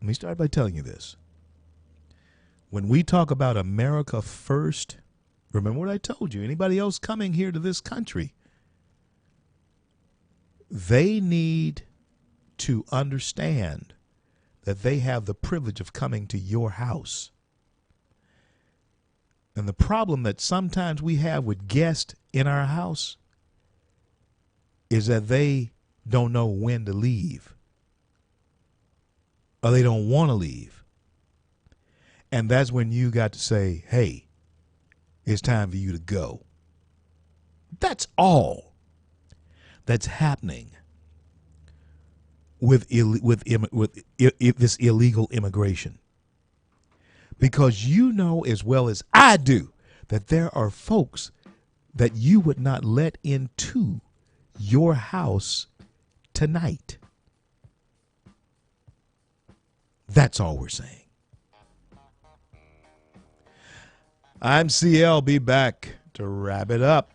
Let me start by telling you this. When we talk about America first, remember what I told you. Anybody else coming here to this country, they need to understand that they have the privilege of coming to your house. And the problem that sometimes we have with guests in our house is that they don't know when to leave, or they don't want to leave. And that's when you got to say, hey, it's time for you to go. That's all that's happening with this illegal immigration. Because you know as well as I do that there are folks that you would not let into your house tonight. That's all we're saying. I'm CL. Be back to wrap it up.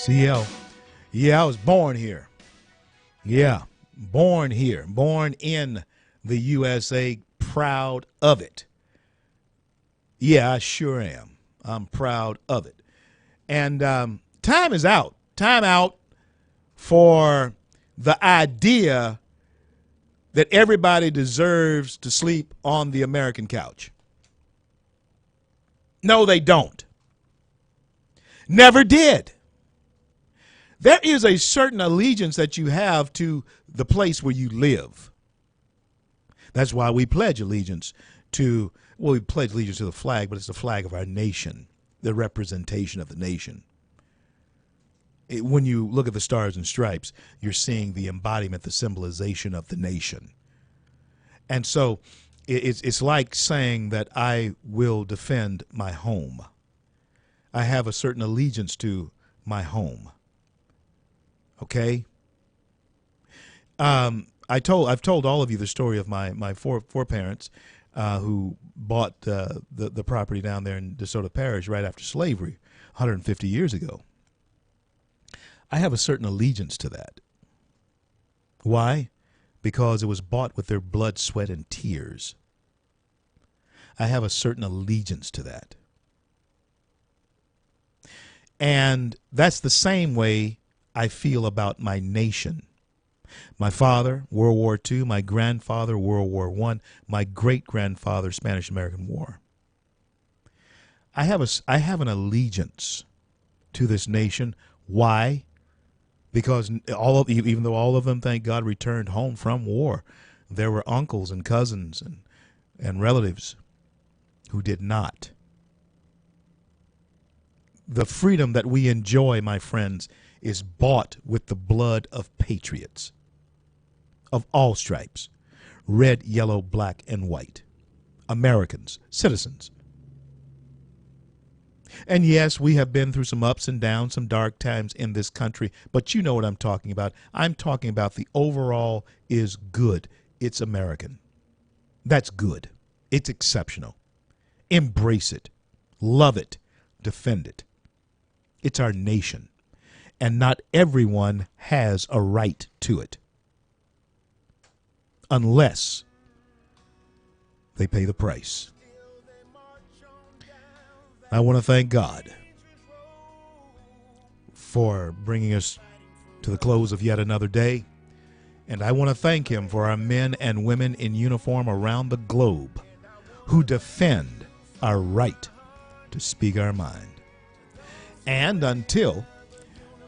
CL. Yeah, I was born here. Yeah, born here. Born in the USA. Proud of it. Yeah, I sure am. I'm proud of it. And time is out. Time out for the idea that everybody deserves to sleep on the American couch. No, they don't. Never did. There is a certain allegiance that you have to the place where you live. That's why we pledge allegiance to, well, we pledge allegiance to the flag, but it's the flag of our nation, the representation of the nation. When you look at the stars and stripes, you're seeing the embodiment, the symbolization of the nation. And so it's like saying that I will defend my home. I have a certain allegiance to my home. Okay? I've told all of you the story of my four parents who bought the property down there in DeSoto Parish right after slavery 150 years ago. I have a certain allegiance to that. Why? Because it was bought with their blood, sweat, and tears. I have a certain allegiance to that. And that's the same way I feel about my nation. My father, World War II. My grandfather, World War I. My great-grandfather, Spanish-American War. I have an allegiance to this nation. Why? Because even though all of them, thank God, returned home from war, there were uncles and cousins and relatives who did not. The freedom that we enjoy, my friends, is bought with the blood of patriots of all stripes, red, yellow, black, and white, Americans, citizens. And yes, we have been through some ups and downs, some dark times in this country, but you know what I'm talking about. I'm talking about the overall is good. It's American. That's good. It's exceptional. Embrace it. Love it. Defend it. It's our nation. And not everyone has a right to it. Unless they pay the price. I want to thank God for bringing us to the close of yet another day. And I want to thank him for our men and women in uniform around the globe who defend our right to speak our mind. And until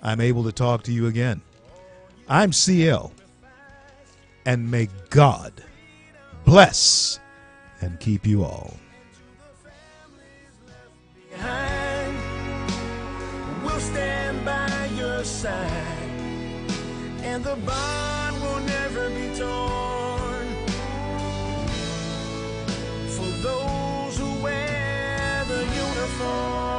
I'm able to talk to you again, I'm CL. And may God bless and keep you all. We'll stand by your side, and the bond will never be torn. For those who wear the uniform.